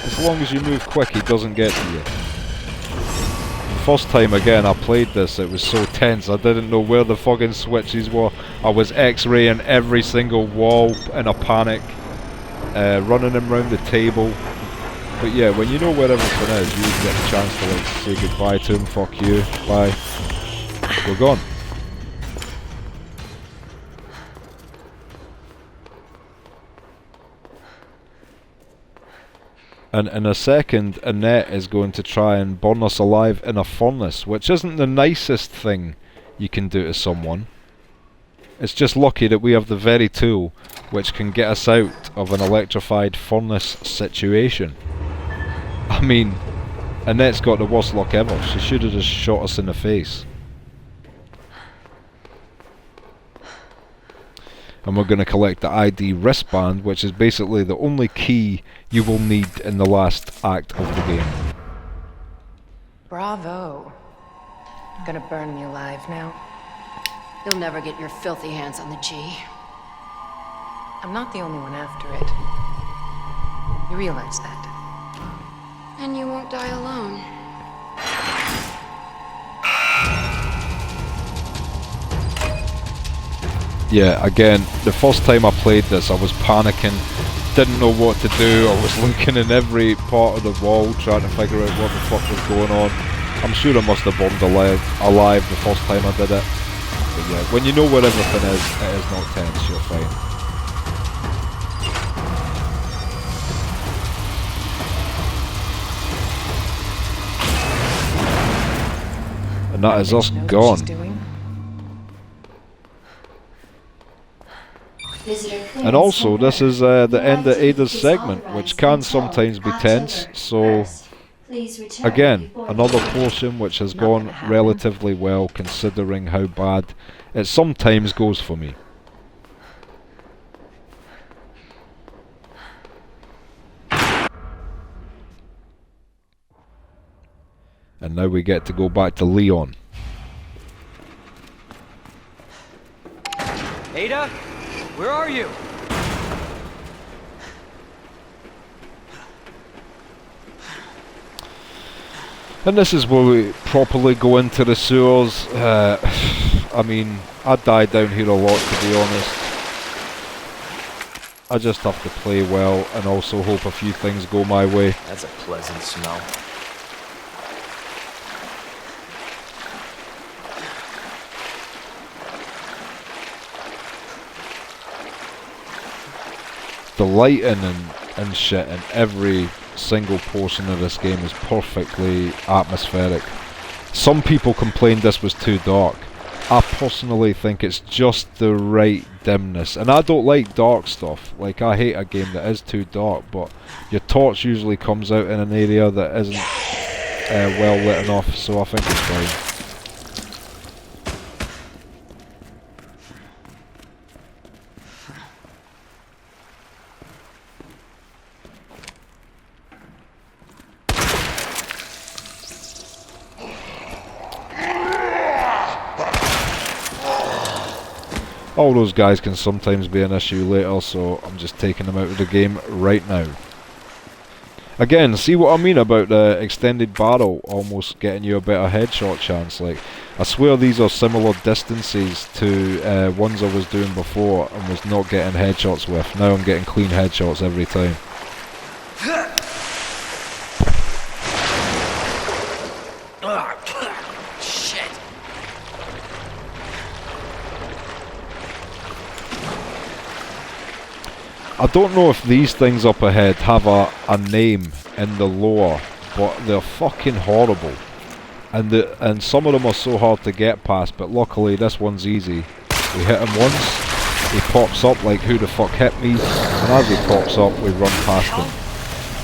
as long as you move quick, he doesn't get to you. First time again I played this, it was so tense, I didn't know where the fucking switches were. I was X-raying every single wall in a panic, running him round the table. But yeah, when you know where everything is, you get a chance to like say goodbye to him, fuck you, bye, we're gone. And in a second, Annette is going to try and burn us alive in a furnace, which isn't the nicest thing you can do to someone. It's just lucky that we have the very tool which can get us out of an electrified furnace situation. I mean, Annette's got the worst luck ever. She should have just shot us in the face. And we're going to collect the ID wristband, which is basically the only key you will need in the last act of the game. Bravo. Gonna burn me alive now. You'll never get your filthy hands on the G. I'm not the only one after it. You realize that? And you won't die alone. Yeah, again, the first time I played this I was panicking, didn't know what to do, I was looking in every part of the wall trying to figure out what the fuck was going on. I'm sure I must have burned alive the first time I did it. But yeah, when you know where everything is, it is not tense, you're fine. And that is us Know what gone. she's doing? And also, this is the end of Ada's segment, which can sometimes be tense, so again, another portion which has gone relatively well considering how bad it sometimes goes for me. And now we get to go back to Leon. Ada? Where are you? And this is where we properly go into the sewers. I mean, I die down here a lot, to be honest. I just have to play well and also hope a few things go my way. That's a pleasant smell. The lighting and shit in every single portion of this game is perfectly atmospheric. Some people complained this was too dark. I personally think it's just the right dimness, and I don't like dark stuff. Like, I hate a game that is too dark, but your torch usually comes out in an area that isn't well lit enough, so I think it's fine. All those guys can sometimes be an issue later, so I'm just taking them out of the game right now. Again, see what I mean about the extended barrel almost getting you a better headshot chance. Like, I swear these are similar distances to ones I was doing before and was not getting headshots with. Now I'm getting clean headshots every time. Shit. I don't know if these things up ahead have a name in the lore, but they're fucking horrible. And some of them are so hard to get past, but luckily this one's easy. We hit him once, he pops up like who the fuck hit me, and as he pops up we run past him.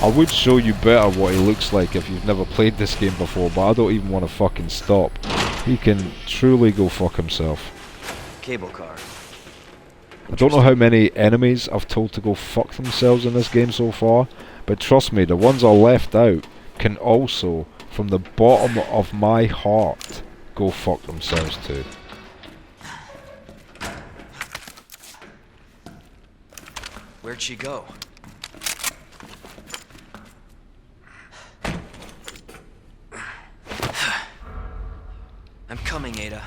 I would show you better what he looks like if you've never played this game before, but I don't even want to fucking stop. He can truly go fuck himself. Cable car. I don't know how many enemies I've told to go fuck themselves in this game so far, but trust me, the ones I left out can also, from the bottom of my heart, go fuck themselves too. Where'd she go? I'm coming, Ada.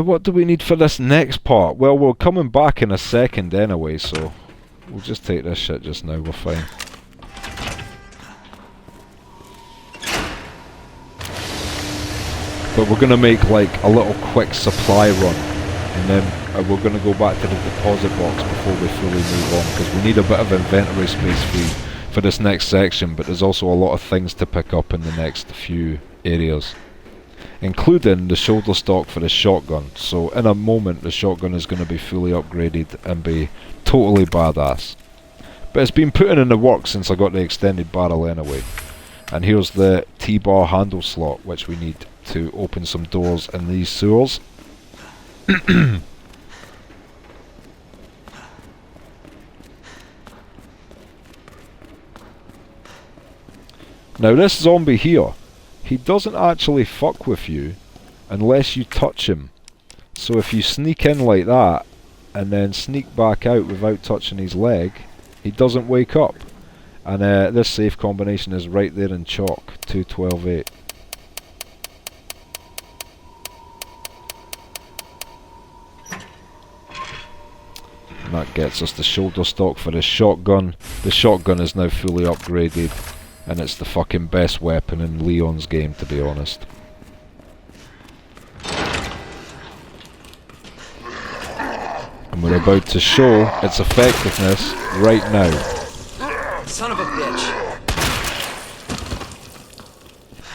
What do we need for this next part? Well, we're coming back in a second anyway, so we'll just take this shit just now, we're fine. But we're gonna make like a little quick supply run, and then we're gonna go back to the deposit box before we fully move on, because we need a bit of inventory space for this next section, but there's also a lot of things to pick up in the next few areas, including the shoulder stock for the shotgun. So in a moment the shotgun is going to be fully upgraded and be totally badass. But it's been put in the works since I got the extended barrel anyway. And here's the T-bar handle slot, which we need to open some doors in these sewers. Now this zombie here, he doesn't actually fuck with you unless you touch him. So if you sneak in like that and then sneak back out without touching his leg, he doesn't wake up. And this safe combination is right there in chalk, 212.8. And that gets us the shoulder stock for the shotgun. The shotgun is now fully upgraded, and it's the fucking best weapon in Leon's game, to be honest. And we're about to show its effectiveness right now. Son of a bitch.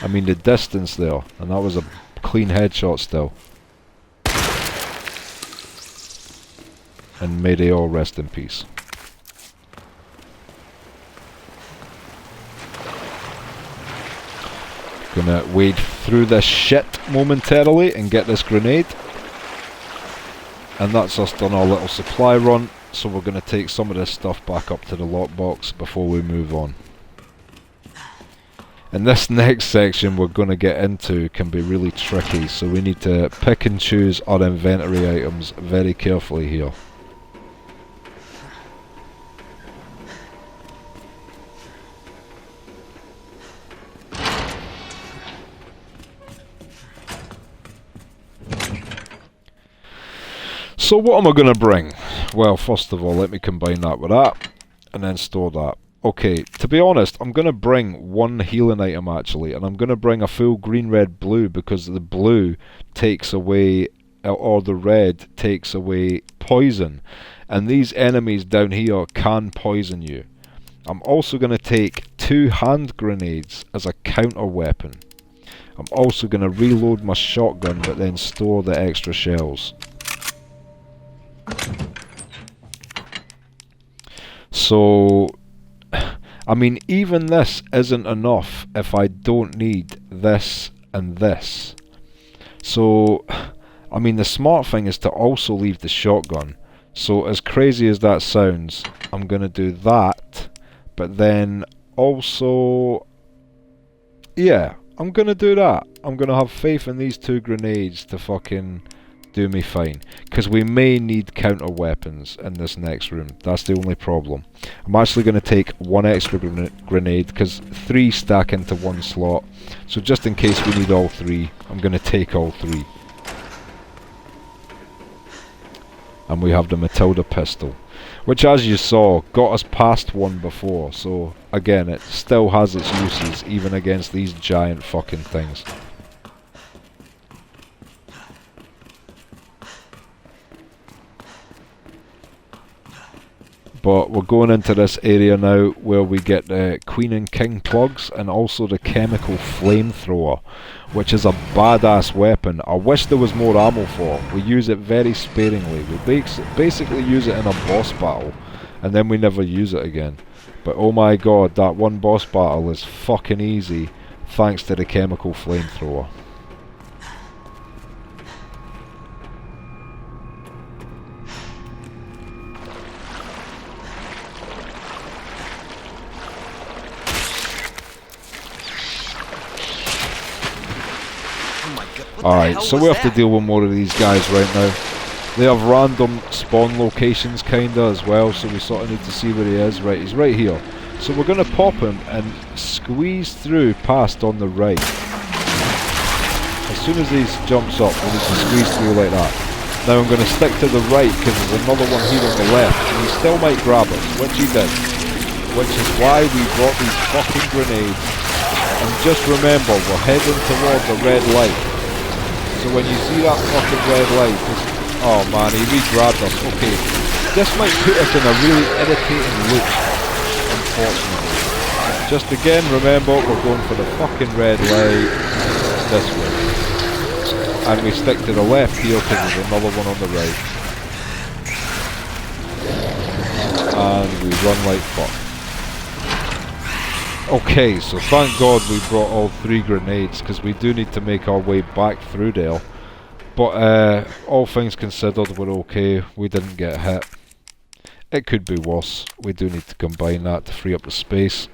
I mean the distance there, and that was a clean headshot still. And may they all rest in peace. Gonna wade through this shit momentarily and get this grenade. And that's us done our little supply run, so we're gonna take some of this stuff back up to the lockbox before we move on. And this next section we're gonna get into can be really tricky, so we need to pick and choose our inventory items very carefully here. So what am I going to bring? Well, first of all, let me combine that with that, and then store that. Okay, to be honest, I'm going to bring one healing item actually, and I'm going to bring a full green, red, blue, because the blue takes away, or the red takes away poison, and these enemies down here can poison you. I'm also going to take 2 hand grenades as a counter weapon. I'm also going to reload my shotgun, but then store the extra shells. So, I mean, even this isn't enough if I don't need this and this. So, I mean, the smart thing is to also leave the shotgun. So, as crazy as that sounds, I'm going to do that, but then also, yeah, I'm going to do that. I'm going to have faith in these 2 grenades to fucking do me fine, because we may need counter weapons in this next room. That's the only problem. I'm actually going to take 1 extra grenade, because 3 stack into 1 slot, so just in case we need all 3, I'm going to take all 3. And we have the Matilda pistol, which, as you saw, got us past 1 before, so again, it still has its uses even against these giant fucking things. But we're going into this area now where we get the Queen and King plugs and also the chemical flamethrower, which is a badass weapon. I wish there was more ammo for it. We use it very sparingly. We basically use it in a boss battle and then we never use it again. But oh my god, that one boss battle is fucking easy thanks to the chemical flamethrower. Oh my god. What the Alright, hell so was we have to that? deal with more of these guys right now. They have random spawn locations kinda as well, so we sort of need to see where he is. Right, he's right here. So we're going to pop him and squeeze through past on the right. As soon as he jumps up, we need to squeeze through like that. Now I'm going to stick to the right because there's another one here on the left, and he still might grab us, which he did. Which is why we brought these fucking grenades. And just remember, we're heading towards a red light. So when you see that fucking red light, just, oh man, he re-grabbed us. Okay, this might put us in a really irritating loop, unfortunately. Just again, remember, we're going for the fucking red light this way. And we stick to the left here because there's another one on the right. And we run like fuck. Okay, so thank God we brought all 3 grenades because we do need to make our way back through there. But all things considered, we're okay. We didn't get hit. It could be worse. We do need to combine that to free up the space.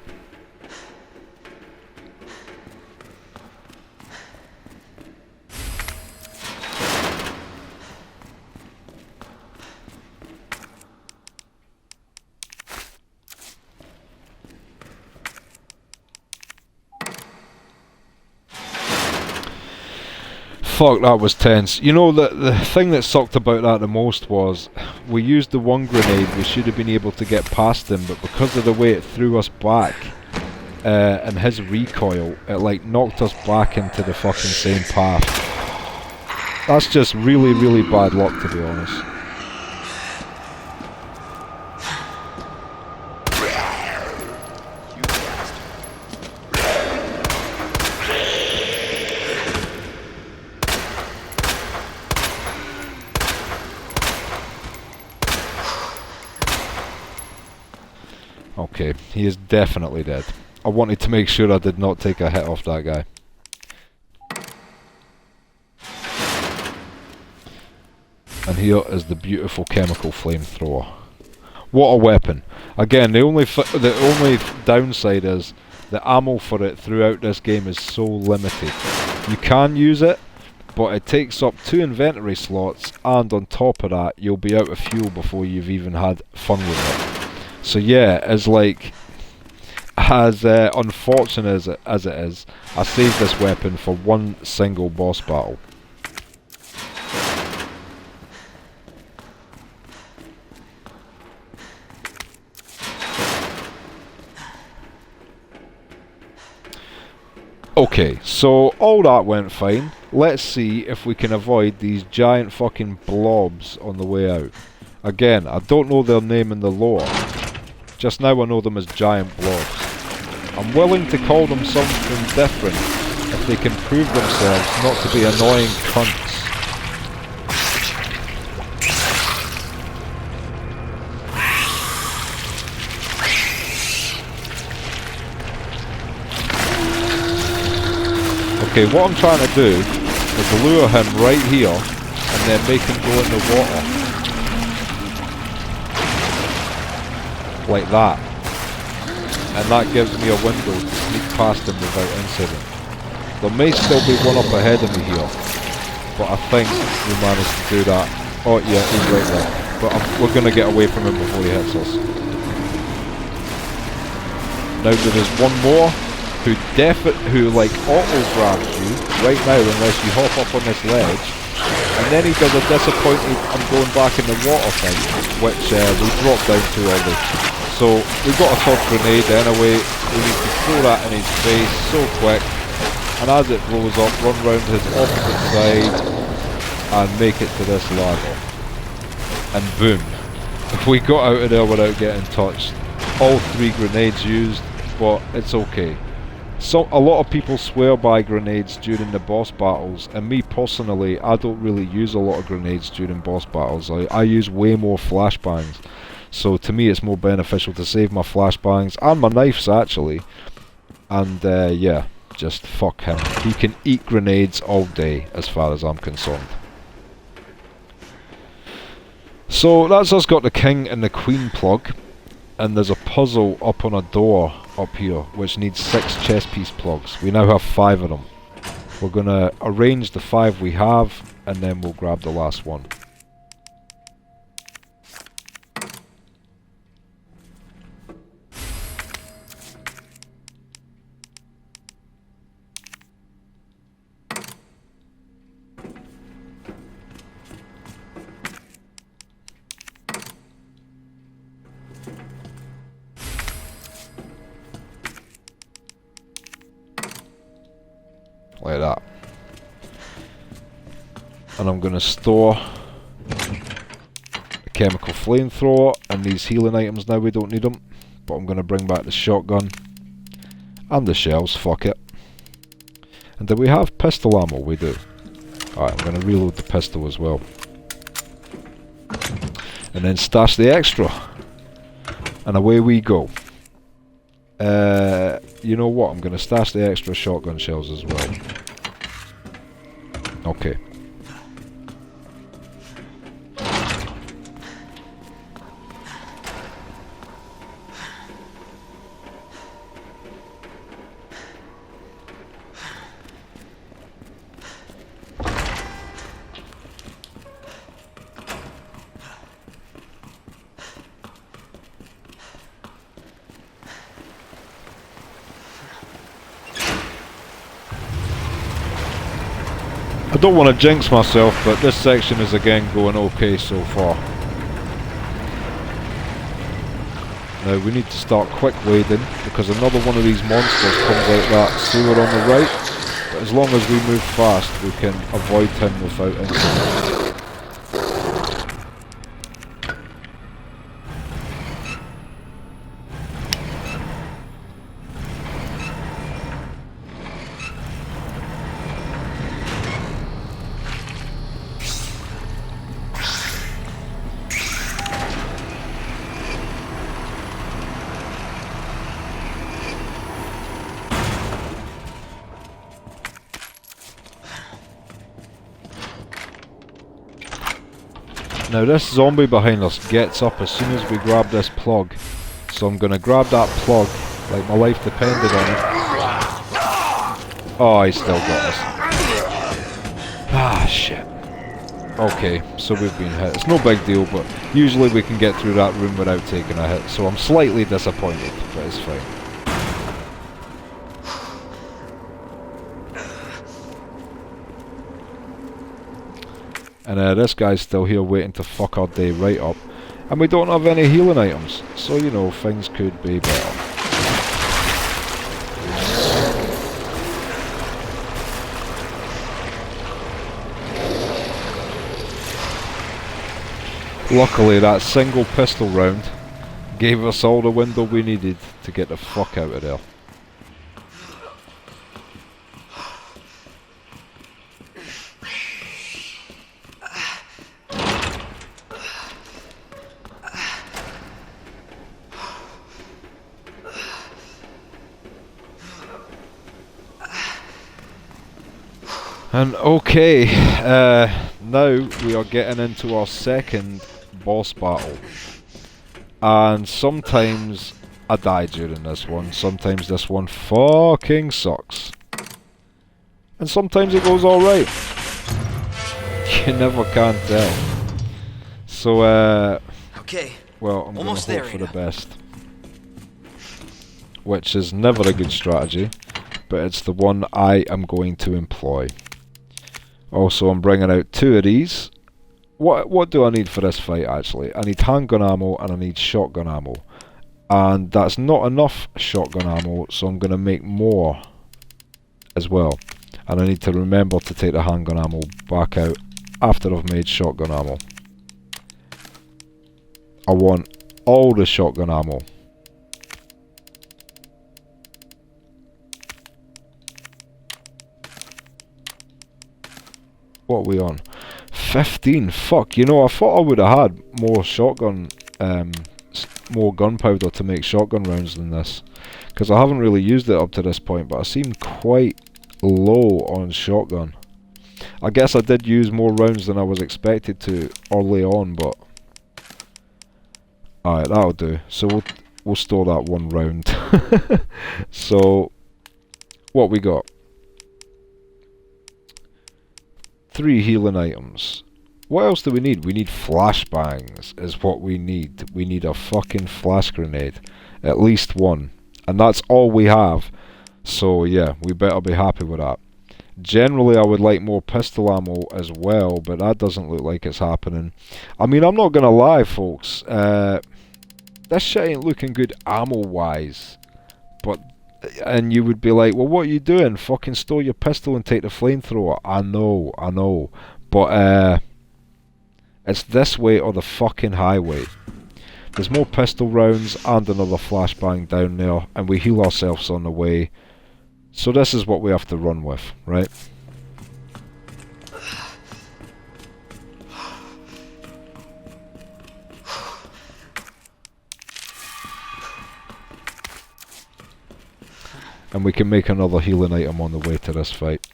Fuck, that was tense. You know, the thing that sucked about that the most was we used the one grenade, we should have been able to get past him, but because of the way it threw us back and his recoil, it like knocked us back into the fucking same path. That's just really, really bad luck, to be honest. Okay, he is definitely dead. I wanted to make sure I did not take a hit off that guy. And here is the beautiful chemical flamethrower. What a weapon! Again, the only downside is the ammo for it throughout this game is so limited. You can use it, but it takes up 2 inventory slots, and on top of that, you'll be out of fuel before you've even had fun with it. So yeah, it's like, as unfortunate as it is, I saved this weapon for one single boss battle. Okay, so all that went fine. Let's see if we can avoid these giant fucking blobs on the way out. Again, I don't know their name in the lore. Just now I know them as giant blobs. I'm willing to call them something different if they can prove themselves not to be annoying cunts. Okay, what I'm trying to do is lure him right here and then make him go in the water. Like that. And that gives me a window to sneak past him without incident. There may still be one up ahead of me here, but I think we managed to do that. Oh yeah, he's right there. But we're going to get away from him before he hits us. Now there is one more who like auto-grabs you right now unless you hop up on this ledge. And then he does a disappointed I'm going back in the water thing, which we dropped down too early. So we've got a third grenade anyway, we need to throw that in his face so quick, and as it blows up, run round his opposite side and make it to this lava. And boom, we got out of there without getting touched. All 3 grenades used, but it's okay. So a lot of people swear by grenades during the boss battles, and me personally, I don't really use a lot of grenades during boss battles. I use way more flashbangs. So to me it's more beneficial to save my flashbangs and my knives actually. And yeah, just fuck him. He can eat grenades all day, as far as I'm concerned. So that's us got the king and the queen plug, and there's a puzzle up on a door up here which needs 6 chess piece plugs. We now have 5 of them. We're gonna arrange the 5 we have, and then we'll grab the last one. Like that. And I'm going to store a chemical flamethrower and these healing items now. We don't need them, but I'm going to bring back the shotgun and the shells, fuck it. And do we have pistol ammo? We do. Alright, I'm going to reload the pistol as well. And then stash the extra. And away we go. You know what? I'm going to stash the extra shotgun shells as well. Okay. I don't want to jinx myself, but this section is again going okay so far. Now we need to start quick wading, because another one of these monsters comes out that sewer on the right, but as long as we move fast we can avoid him without incident. Now this zombie behind us gets up as soon as we grab this plug, so I'm gonna grab that plug like my life depended on it. Oh, he still got us. Ah, shit. Okay, so we've been hit. It's no big deal, but usually we can get through that room without taking a hit, so I'm slightly disappointed, but it's fine. And this guy's still here waiting to fuck our day right up. And we don't have any healing items, so you know, things could be better. Luckily that single pistol round gave us all the window we needed to get the fuck out of there. And okay, now we are getting into our second boss battle. And sometimes I die during this one, sometimes this one fucking sucks. And sometimes it goes alright. You never can tell. So, Okay. well, I'm Almost gonna there, hope for the Ada. best. Which is never a good strategy, but it's the one I am going to employ. Also, I'm bringing out 2 of these. What do I need for this fight, actually? I need handgun ammo and I need shotgun ammo. And that's not enough shotgun ammo, so I'm going to make more as well. And I need to remember to take the handgun ammo back out after I've made shotgun ammo. I want all the shotgun ammo. What are we on? 15. Fuck, you know, I thought I would have had more shotgun, more gunpowder to make shotgun rounds than this, because I haven't really used it up to this point, but I seem quite low on shotgun. I guess I did use more rounds than I was expected to early on, but alright, that'll do. So we'll store that one round. So what we got? 3 healing items. What else do we need? We need flashbangs is what we need. We need a fucking flash grenade. At least one. And that's all we have. So yeah, we better be happy with that. Generally I would like more pistol ammo as well, but that doesn't look like it's happening. I mean, I'm not gonna lie folks, this shit ain't looking good ammo wise. But, and you would be like, well, what are you doing? Fucking store your pistol and take the flamethrower. I know. But it's this way or the fucking highway. There's more pistol rounds and another flashbang down there, and we heal ourselves on the way. So this is what we have to run with, right? And we can make another healing item on the way to this fight.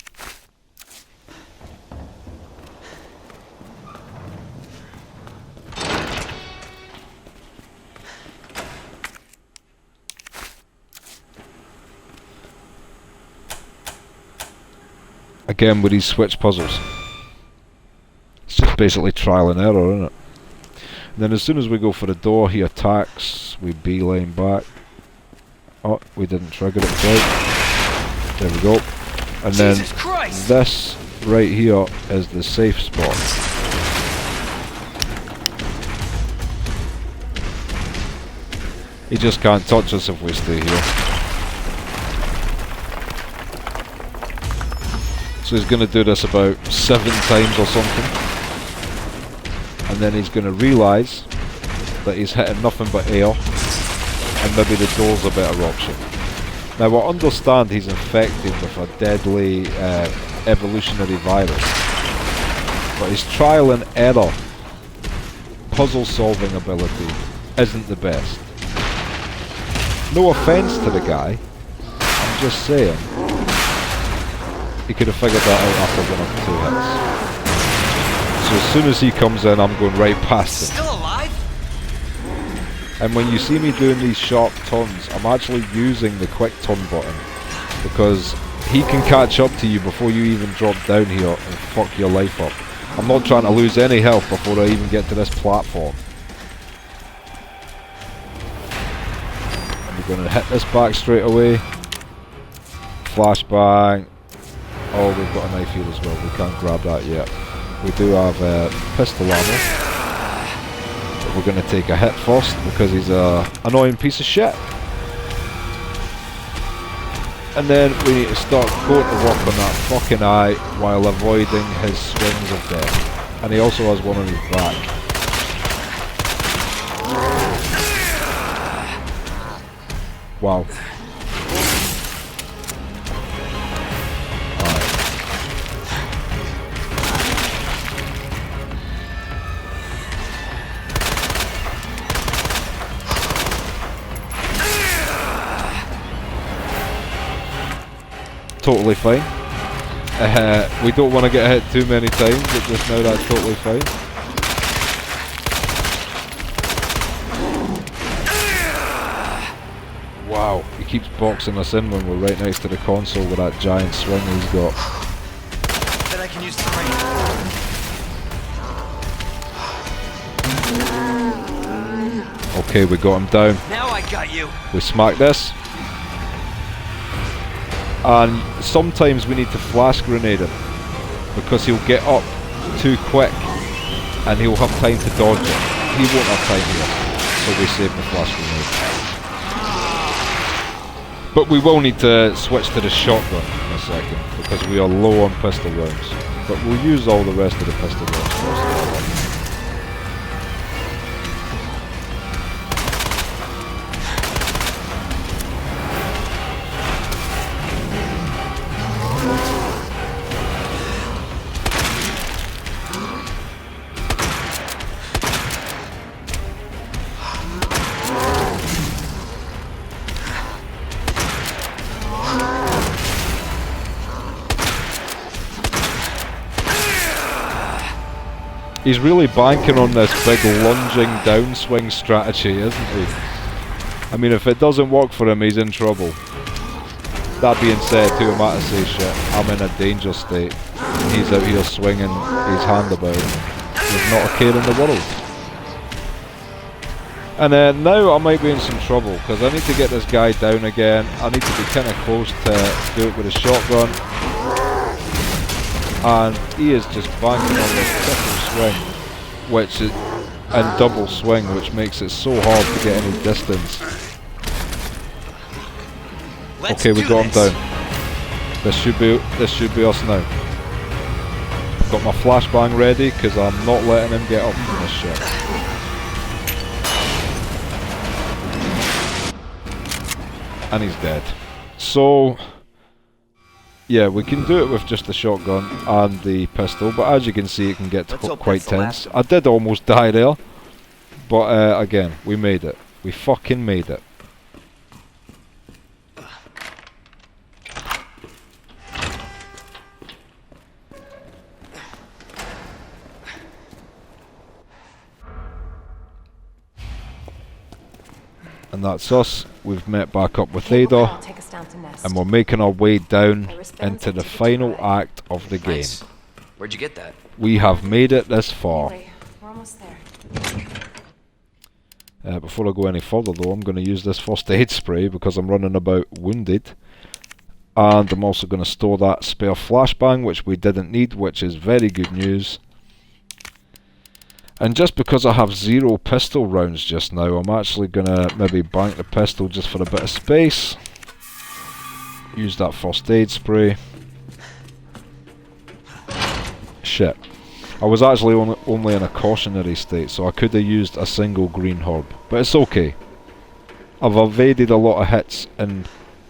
Again with these switch puzzles. It's just basically trial and error, isn't it? And then as soon as we go for the door, he attacks, we beeline back. Oh, we didn't trigger it quite. There we go. And then this right here is the safe spot. He just can't touch us if we stay here. So he's going to do this about 7 times or something. And then he's going to realise that he's hitting nothing but air. And maybe the door's a better option. Now I understand he's infected with a deadly evolutionary virus. But his trial and error puzzle solving ability isn't the best. No offence to the guy. I'm just saying. He could have figured that out after 1 or 2 hits. So as soon as he comes in, I'm going right past him. Still alive? And when you see me doing these sharp turns, I'm actually using the quick turn button. Because he can catch up to you before you even drop down here and fuck your life up. I'm not trying to lose any health before I even get to this platform. And we're going to hit this back straight away. Flashbang. Oh, we've got a knife here as well. We can't grab that yet. We do have pistol ammo. But we're going to take a hit first because he's a annoying piece of shit. And then we need to start going to work on that fucking eye while avoiding his swings of death. And he also has one on his back. Wow. Totally fine. We don't want to get hit too many times, but just now that's totally fine. Wow, he keeps boxing us in when we're right next to the console with that giant swing he's got. Bet I can use the crane. Okay, we got him down. Now I got you. We smack this. And sometimes we need to flash grenade him because he'll get up too quick and he'll have time to dodge it. He won't have time here, so we save the flash grenade. But we will need to switch to the shotgun in a second because we are low on pistol rounds. But we'll use all the rest of the pistol rounds first. He's really banking on this big lunging downswing strategy, isn't he? I mean, if it doesn't work for him, he's in trouble. That being said, who am I to say shit? I'm in a danger state. And he's out here swinging his hand about. There's not a care in the world. And now I might be in some trouble, because I need to get this guy down again. I need to be kind of close to do it with a shotgun. And he is just banking on this triple swing, which is, and double swing, which makes it so hard to get any distance. Okay, we got him down. This should be us now. I've got my flashbang ready because I'm not letting him get up from this shit. And he's dead. So yeah, we can do it with just the shotgun and the pistol, but as you can see, it can get quite tense. I did almost die there, but again, we made it. We fucking made it. And that's us. We've met back up with Ada, and we're making our way down into the final act of the game. Nice. Where'd you get that? We have made it this far. Anyway, we're almost there. Before I go any further though, I'm going to use this first aid spray because I'm running about wounded. And I'm also going to store that spare flashbang, which we didn't need, which is very good news. And just because I have 0 pistol rounds just now, I'm actually going to maybe bank the pistol just for a bit of space. Use that first aid spray. Shit. I was actually only in a cautionary state, so I could have used a single green herb. But it's okay. I've evaded a lot of hits in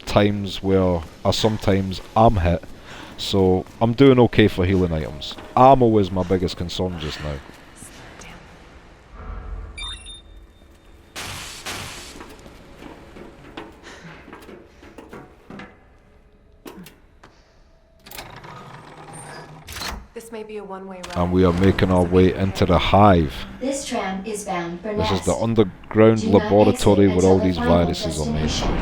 times where I sometimes am hit. So I'm doing okay for healing items. Ammo is my biggest concern just now. This may be a one-way road. And we are making our way into the hive. This tram is bound for This is Nest. the underground Do not laboratory exit where all until these the final viruses are made. destination.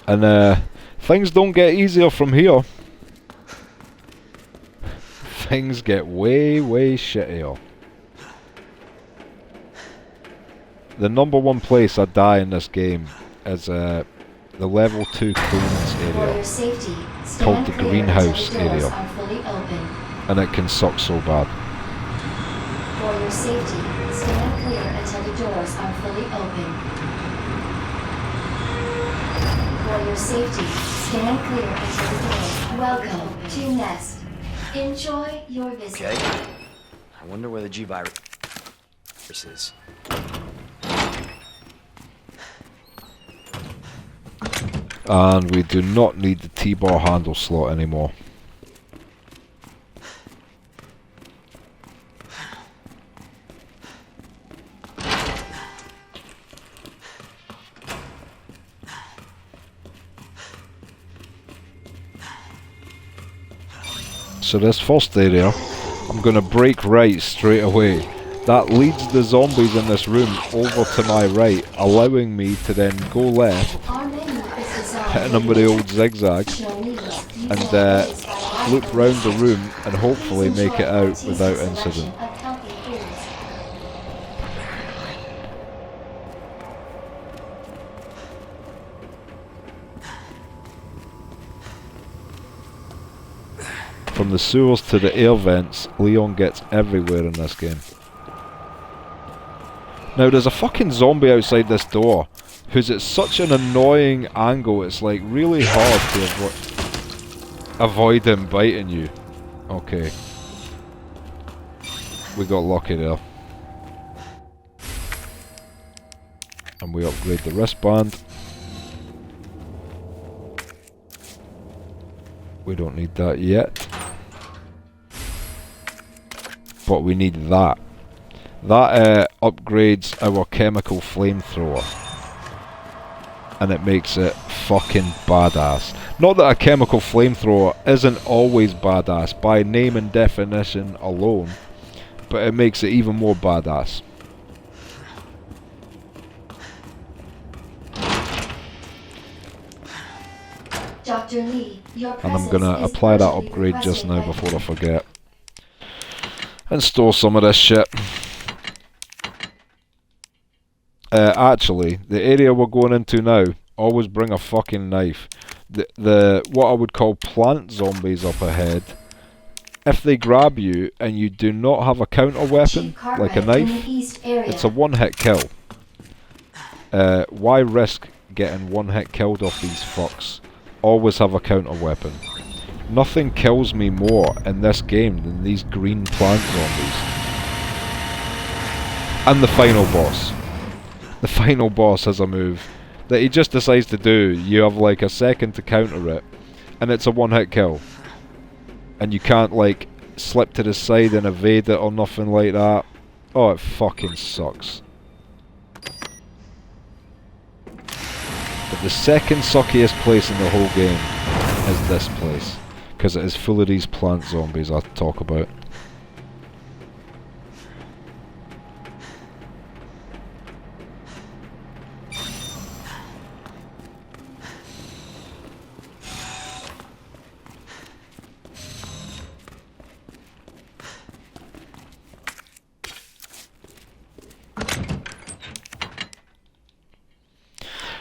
And things don't get easier from here. Things get way, way shittier. The #1 place I die in this game is the level 2 clearance For area, your safety, called stand the clear greenhouse until the doors area. are fully open. and it can suck so bad. For your safety, stand clear until the doors are fully open. For your safety, stand clear until the doors. Welcome to Nest. Enjoy your visit. Okay. I wonder where the G virus is. And we do not need the T-bar handle slot anymore. So this first area, I'm going to break right straight away. That leads the zombies in this room over to my right, allowing me to then go left, Our menu is designed hitting them with the old zigzag, and loop round the room and hopefully make it out without incident. From the sewers to the air vents, Leon gets everywhere in this game. Now there's a fucking zombie outside this door, who's at such an annoying angle, it's like really hard to avoid him biting you. Okay. We got lucky there. And we upgrade the wristband. We don't need that yet. But we need that. That upgrades our chemical flamethrower. and it makes it fucking badass. Not that a chemical flamethrower isn't always badass by name and definition alone, but it makes it even more badass. Dr. Lee, your And I'm presence gonna is apply that urgently upgrade just requested now by- before I forget. And store some of this shit. Actually, the area we're going into now, always bring a fucking knife. The what I would call plant zombies up ahead, if they grab you and you do not have a counter weapon, Chief like a Cartwright in knife, the East area. it's a one-hit kill. Why risk getting one-hit killed off these fucks? Always have a counter weapon. Nothing kills me more in this game than these green plant zombies. And the final boss. The final boss has a move that he just decides to do. You have like a second to counter it, and it's a one-hit kill. And you can't like slip to the side and evade it or nothing like that. Oh, it fucking sucks. But the second suckiest place in the whole game is this place, because it is full of these plant zombies I talk about.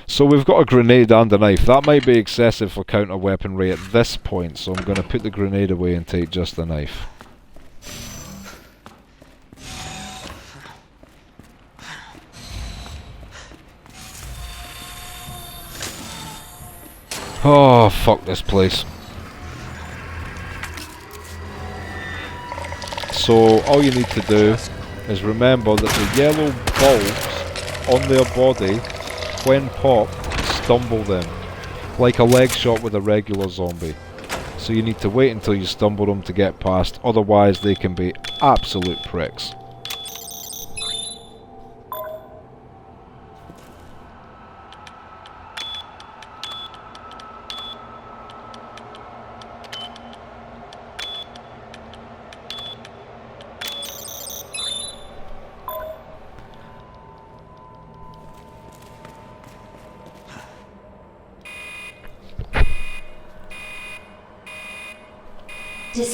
So we've got a grenade and a knife. That might be excessive for counter weaponry at this point, so I'm going to put the grenade away and take just the knife. Oh, fuck this place. So all you need to do is remember that the yellow bulbs on their body, when popped, stumble them, like a leg shot with a regular zombie. So you need to wait until you stumble them to get past, otherwise they can be absolute pricks.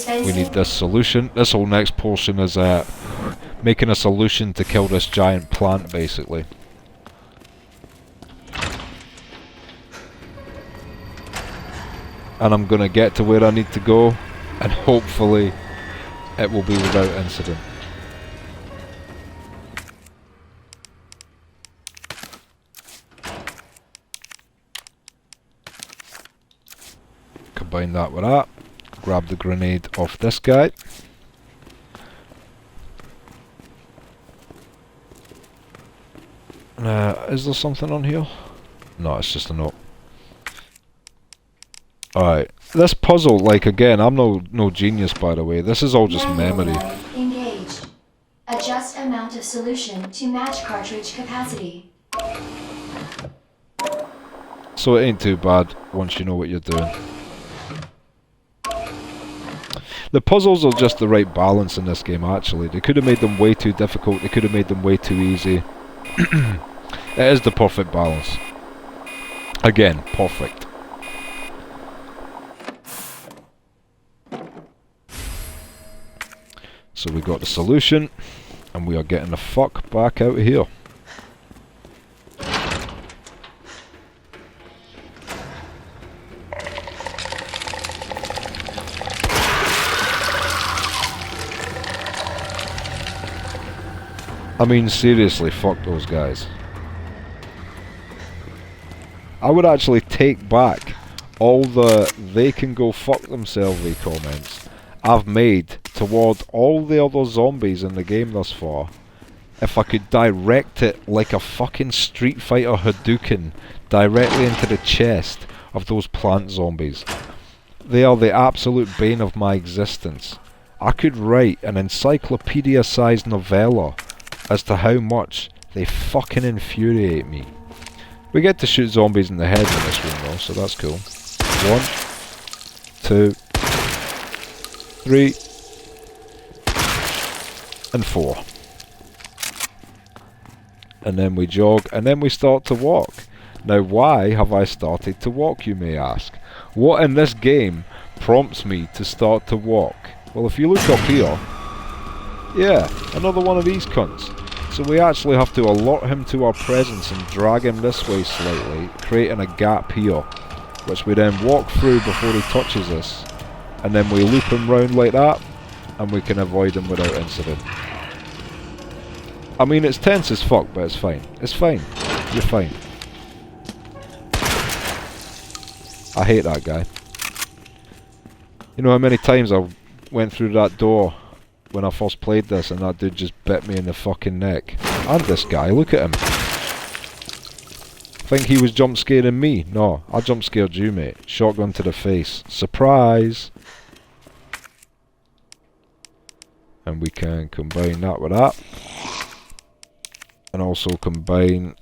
We need this solution. This whole next portion is making a solution to kill this giant plant, basically. And I'm gonna get to where I need to go, and hopefully it will be without incident. Combine that with that. Grab the grenade off this guy. Is there something on here? No, it's just a note. Alright, this puzzle, like again, I'm no genius by the way, this is all just memory. Engaged. Adjust amount of solution to match cartridge capacity. So it ain't too bad once you know what you're doing. The puzzles are just the right balance in this game actually. They could have made them way too difficult, they could have made them way too easy. It is the perfect balance. Again, perfect. So we got the solution, and we are getting the fuck back out of here. I mean, seriously, fuck those guys. I would actually take back all the "they can go fuck themselves" comments I've made toward all the other zombies in the game thus far if I could direct it like a fucking Street Fighter Hadouken directly into the chest of those plant zombies. They are the absolute bane of my existence. I could write an encyclopedia-sized novella as to how much they fucking infuriate me. We get to shoot zombies in the head in this room though, so that's cool. 1, 2, 3, and 4. And then we jog, and then we start to walk. Now why have I started to walk, you may ask? What in this game prompts me to start to walk? Well, if you look up here, yeah, another one of these cunts. So we actually have to alert him to our presence and drag him this way slightly, creating a gap here, which we then walk through before he touches us, and then we loop him round like that, and we can avoid him without incident. I mean, it's tense as fuck, but it's fine. It's fine. You're fine. I hate that guy. You know how many times I went through that door when I first played this and that dude just bit me in the fucking neck? And this guy, look at him. Think he was jump scaring me? No, I jump scared you, mate. Shotgun to the face. Surprise! And we can combine that with that. And also combine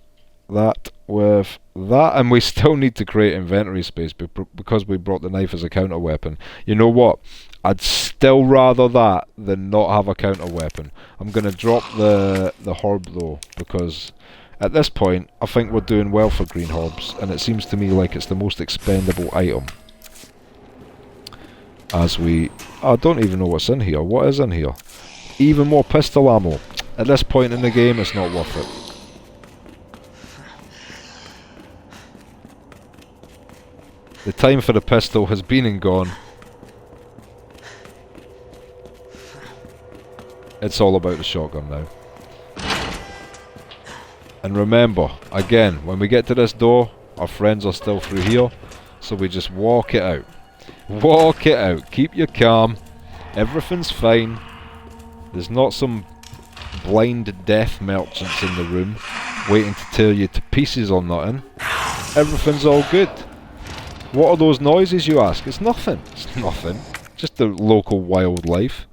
that with that. And we still need to create inventory space because we brought the knife as a counter weapon. You know what? I'd still rather that than not have a counter weapon. I'm going to drop the herb though, because at this point I think we're doing well for green herbs, and it seems to me like it's the most expendable item. As we... I don't even know what's in here. What is in here? Even more pistol ammo. At this point in the game, it's not worth it. The time for the pistol has been and gone. It's all about the shotgun now. And remember, again, when we get to this door, our friends are still through here, so we just walk it out. Walk it out. Keep you calm. Everything's fine. There's not some blind death merchants in the room waiting to tear you to pieces or nothing. Everything's all good. What are those noises, you ask? It's nothing. It's nothing. Just the local wildlife.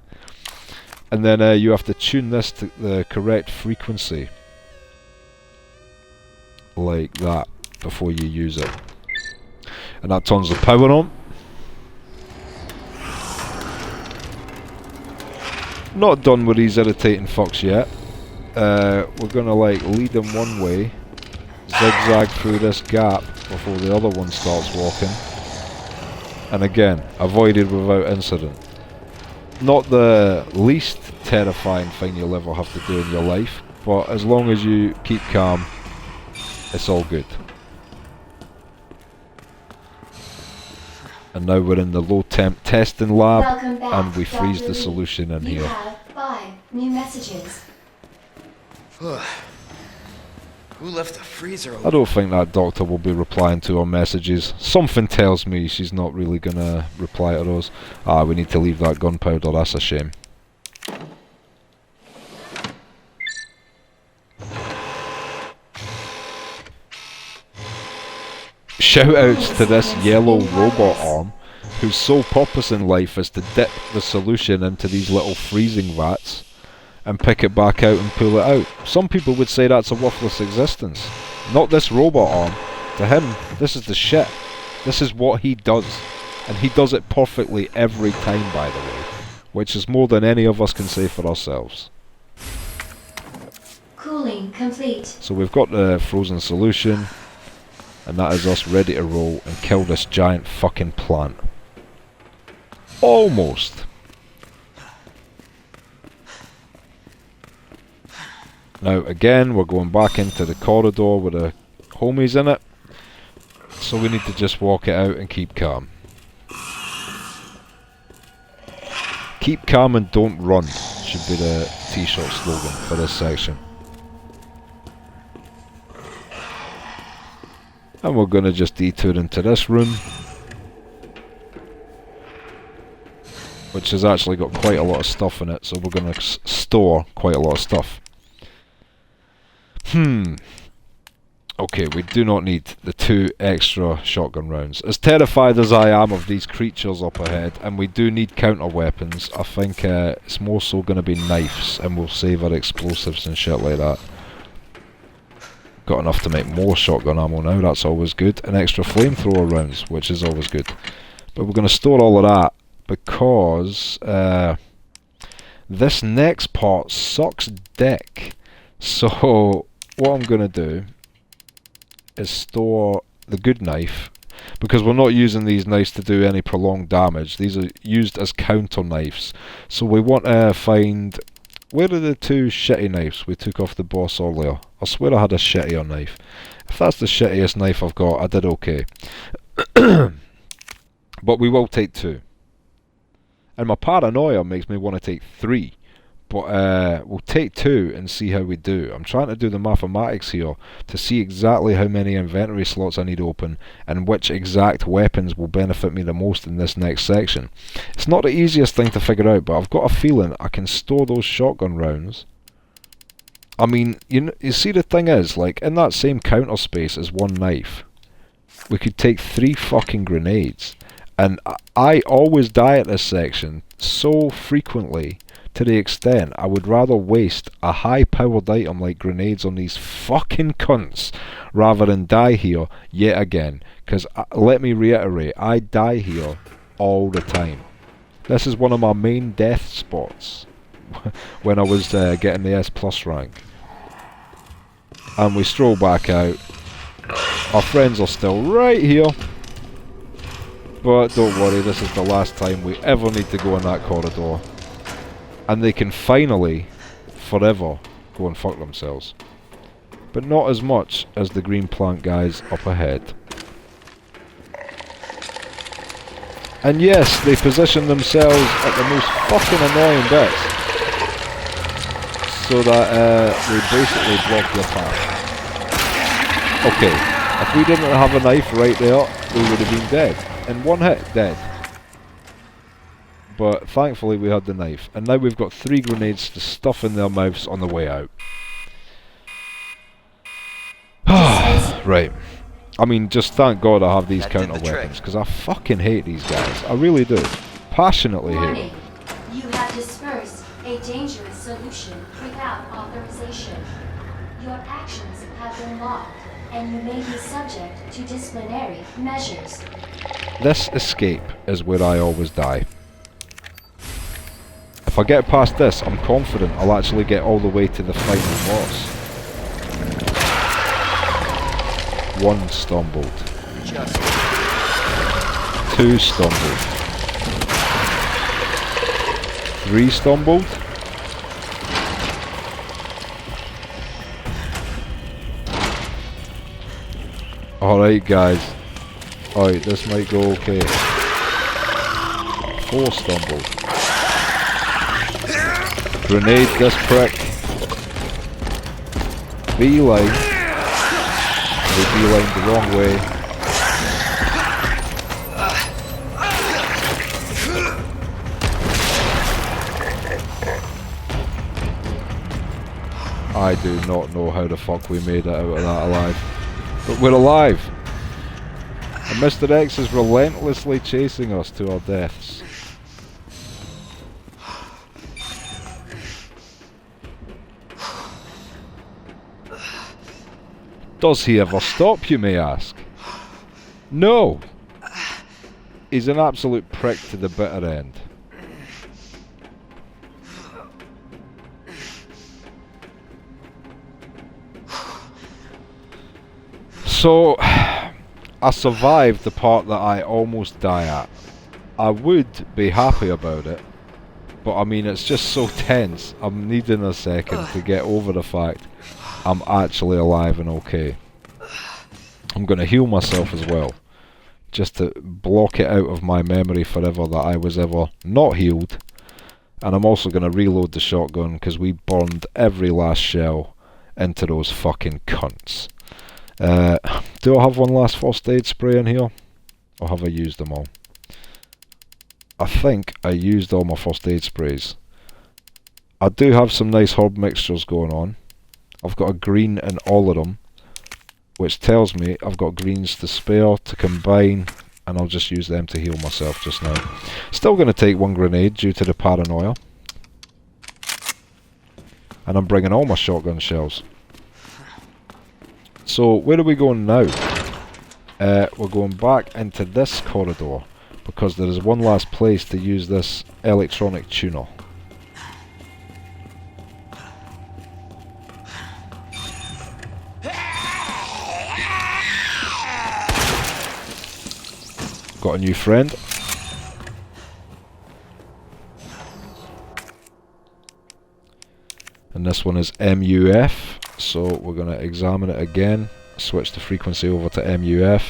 And then you have to tune this to the correct frequency. Like that. Before you use it. And that turns the power on. Not done with these irritating fucks yet. We're gonna like lead them one way, zigzag through this gap before the other one starts walking, and again, avoided without incident. Not the least terrifying thing you'll ever have to do in your life, but as long as you keep calm, it's all good. And now we're in the low temp testing lab, Welcome back, and we freeze Dr. the Lee. solution in You here. have 5 new messages. Who left the freezer I open? don't think that doctor will be replying to our messages. Something tells me she's not really gonna reply to those. Ah, we need to leave that gunpowder, that's a shame. Shout outs to this yellow robot arm, whose sole purpose in life is to dip the solution into these little freezing vats and pick it back out and pull it out. Some people would say that's a worthless existence. Not this robot arm. To him, this is the shit. This is what he does. And he does it perfectly every time, by the way. Which is more than any of us can say for ourselves. Cooling complete. So we've got the frozen solution. And that is us ready to roll and kill this giant fucking plant. Almost. Now again, we're going back into the corridor with the homies in it. So we need to just walk it out and keep calm. Keep calm and don't run should be the t-shirt slogan for this section. And we're going to just detour into this room, which has actually got quite a lot of stuff in it, so we're going to store quite a lot of stuff. Okay, we do not need the 2 extra shotgun rounds. As terrified as I am of these creatures up ahead, and we do need counter weapons, I think it's more so going to be knives, and we'll save our explosives and shit like that. Got enough to make more shotgun ammo now, that's always good. And extra flamethrower rounds, which is always good. But we're going to store all of that because this next part sucks dick. So what I'm going to do is store the good knife, because we're not using these knives to do any prolonged damage. These are used as counter knives. So we want to find, where are the two shitty knives we took off the boss earlier? I swear I had a shittier knife. If that's the shittiest knife I've got, I did okay. But we will take 2. And my paranoia makes me want to take 3. But we'll take 2 and see how we do. I'm trying to do the mathematics here to see exactly how many inventory slots I need open and which exact weapons will benefit me the most in this next section. It's not the easiest thing to figure out, but I've got a feeling I can store those shotgun rounds. I mean, you see, the thing is, like, in that same counter space as one knife, we could take 3 fucking grenades. And I always die at this section so frequently, to the extent I would rather waste a high-powered item like grenades on these fucking cunts rather than die here yet again. Because let me reiterate, I die here all the time. This is one of my main death spots when I was getting the S+ rank. And we stroll back out. Our friends are still right here. But don't worry, this is the last time we ever need to go in that corridor. And they can finally, forever, go and fuck themselves. But not as much as the green plant guys up ahead. And yes, they position themselves at the most fucking annoying bits, so that they basically block your path. Okay, if we didn't have a knife right there, we would have been dead. In one hit, dead. But thankfully we had the knife. And now we've got 3 grenades to stuff in their mouths on the way out. Right. I mean, just thank God I have these counter weapons, because I fucking hate these guys. I really do. Passionately hate them. You have dispersed a dangerous solution without authorization. Your actions have been logged, and you may be subject to disciplinary measures. This escape is where I always die. If I get past this, I'm confident I'll actually get all the way to the final boss. 1 stumbled. 2 stumbled. 3 stumbled. Alright guys. Alright, this might go okay. 4 stumbled. Grenade this prick. Beeline. They beelined the wrong way. I do not know how the fuck we made it out of that alive. But we're alive! And Mr. X is relentlessly chasing us to our deaths. Does he ever stop, you may ask? No! He's an absolute prick to the bitter end. So, I survived the part that I almost die at. I would be happy about it, but I mean, it's just so tense. I'm needing a second to get over the fact I'm actually alive and okay. I'm going to heal myself as well, just to block it out of my memory forever that I was ever not healed. And I'm also going to reload the shotgun, because we burned every last shell into those fucking cunts. Do I have one last first aid spray in here? Or have I used them all? I think I used all my first aid sprays. I do have some nice herb mixtures going on. I've got a green in all of them, which tells me I've got greens to spare, to combine, and I'll just use them to heal myself just now. Still going to take 1 grenade due to the paranoia. And I'm bringing all my shotgun shells. So where are we going now? We're going back into this corridor because there is one last place to use this electronic tuner. Got a new friend. And this one is MUF, so we're going to examine it again, switch the frequency over to MUF.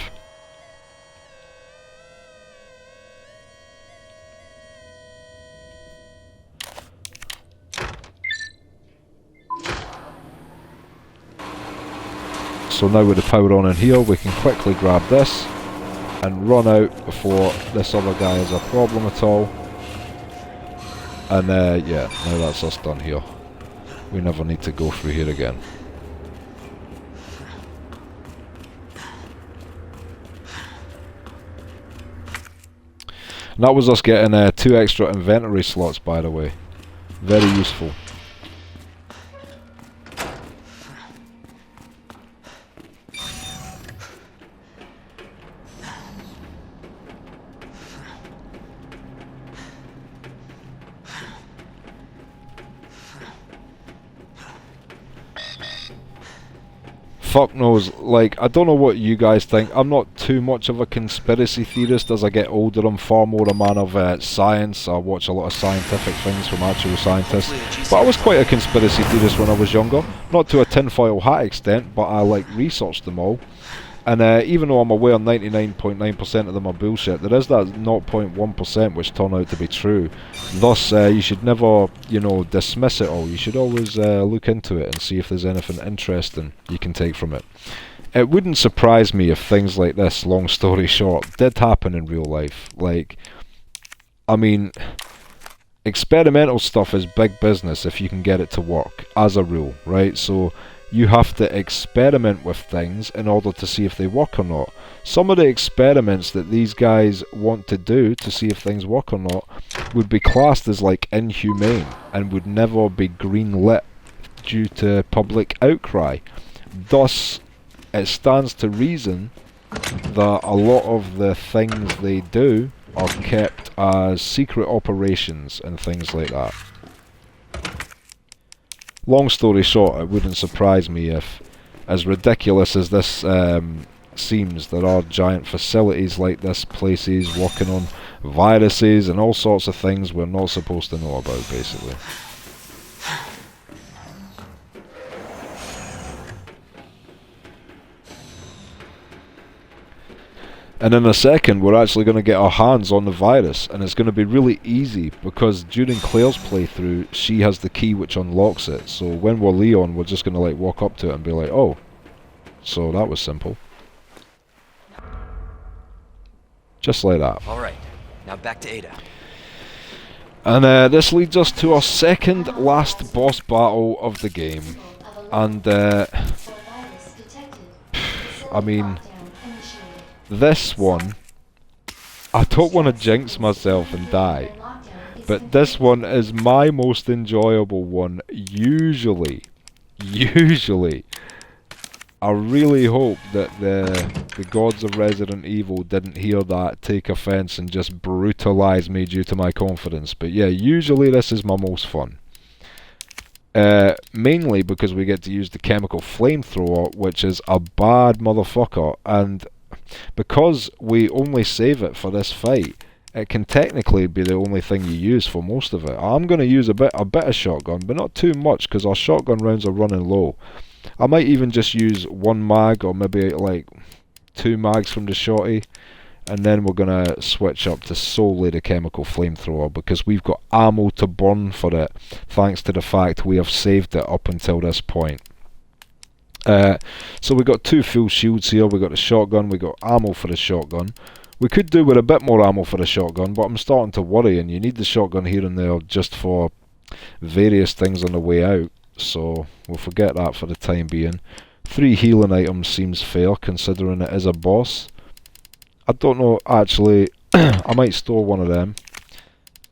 So now with the power on in here, we can quickly grab this and run out before this other guy has a problem at all. And yeah, now that's us done here. We never need to go through here again. And that was us getting 2 extra inventory slots, by the way. Very useful. Fuck knows, like, I don't know what you guys think. I'm not too much of a conspiracy theorist. As I get older, I'm far more a man of science. I watch a lot of scientific things from actual scientists. But I was quite a conspiracy theorist when I was younger. Not to a tinfoil hat extent, but I, like, researched them all. And even though I'm aware 99.9% of them are bullshit, there is that 0.1% which turn out to be true. Thus, you should never, you know, dismiss it all. You should always look into it and see if there's anything interesting you can take from it. It wouldn't surprise me if things like this, long story short, did happen in real life. Like, I mean, experimental stuff is big business if you can get it to work, as a rule, right? So you have to experiment with things in order to see if they work or not. Some of the experiments that these guys want to do to see if things work or not would be classed as like inhumane and would never be green lit due to public outcry. Thus, it stands to reason that a lot of the things they do are kept as secret operations and things like that. Long story short, it wouldn't surprise me if, as ridiculous as this seems, there are giant facilities like this, places working on viruses and all sorts of things we're not supposed to know about, basically. And in a second, we're actually going to get our hands on the virus, and it's going to be really easy because during Claire's playthrough, she has the key which unlocks it. So when we're Leon, we're just going to like walk up to it and be like, oh, so that was simple. Just like that. All right, now back to Ada. And this leads us to our second last boss battle of the game. And I mean, this one, I don't want to jinx myself and die, but this one is my most enjoyable one, usually. I really hope that the gods of Resident Evil didn't hear that, take offense, and just brutalize me due to my confidence. But yeah, usually this is my most fun. Mainly because we get to use the chemical flamethrower, which is a bad motherfucker, and because we only save it for this fight, it can technically be the only thing you use for most of it. I'm going to use a bit of shotgun, but not too much because our shotgun rounds are running low. I might even just use 1 mag or maybe like 2 mags from the shotty, and then we're going to switch up to solely the chemical flamethrower because we've got ammo to burn for it thanks to the fact we have saved it up until this point. So we got 2 full shields here, we got the shotgun, we got ammo for the shotgun. We could do with a bit more ammo for the shotgun, but I'm starting to worry, and you need the shotgun here and there just for various things on the way out, so we'll forget that for the time being. 3 healing items seems fair, considering it is a boss. I don't know, actually, I might store one of them,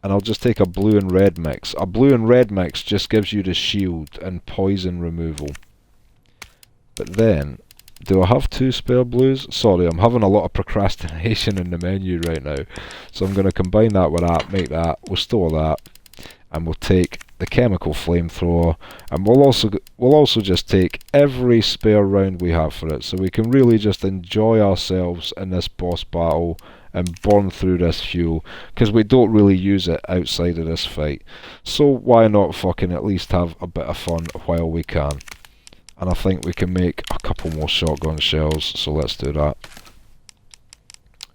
and I'll just take a blue and red mix. A blue and red mix just gives you the shield and poison removal. But then, Do I have 2 spare blues? Sorry, I'm having a lot of procrastination in the menu right now. So I'm going to combine that with that, make that, we'll store that, and we'll take the chemical flamethrower, and we'll also just take every spare round we have for it, so we can really just enjoy ourselves in this boss battle and burn through this fuel, because we don't really use it outside of this fight. So why not fucking at least have a bit of fun while we can? And I think we can make a couple more shotgun shells, so let's do that.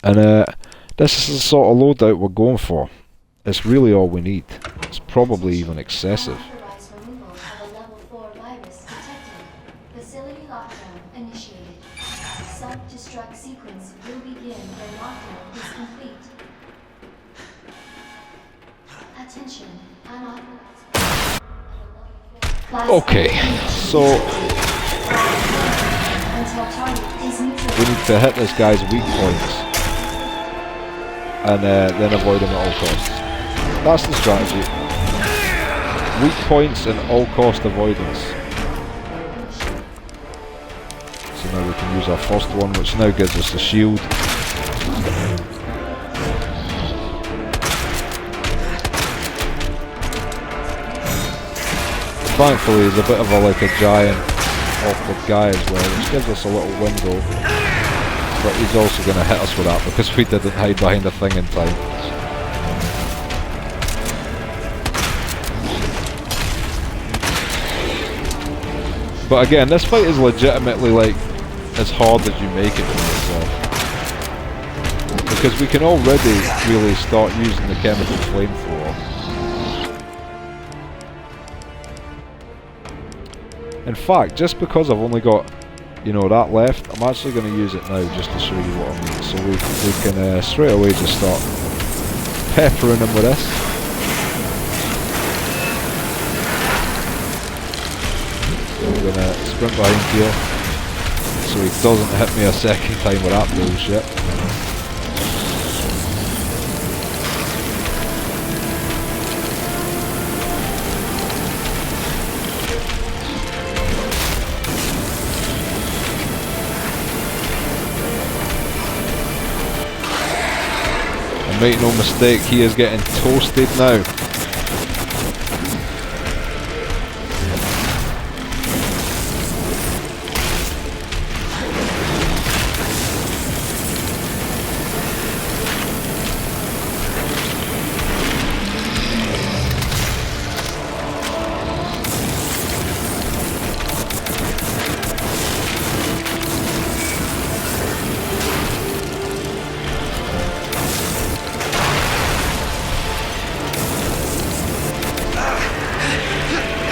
And this is the sort of loadout we're going for. It's really all we need. It's probably even excessive. Unauthorized removal of a level 4 virus detected. Facility lockdown initiated. Self-destruct sequence will begin when lockdown is complete. Attention, unauthorized. Okay, so Until target is neutralized. we need to hit this guy's weak points and then avoid him at all costs. That's the strategy. Weak points and all cost avoidance. So now we can use our first one, which now gives us the shield. Thankfully he's a bit of like a giant awkward guy as well, which gives us a little window. But he's also going to hit us with that because we didn't hide behind a thing in time. But again, this fight is legitimately like as hard as you make it for yourself. Because we can already really start using the chemical flamethrower. In fact, just because I've only got, you know, that left, I'm actually going to use it now just to show you what I mean. So we can straight away just start peppering him with this. I'm gonna sprint behind here so he doesn't hit me a second time with that bullshit. And make no mistake, he is getting toasted now.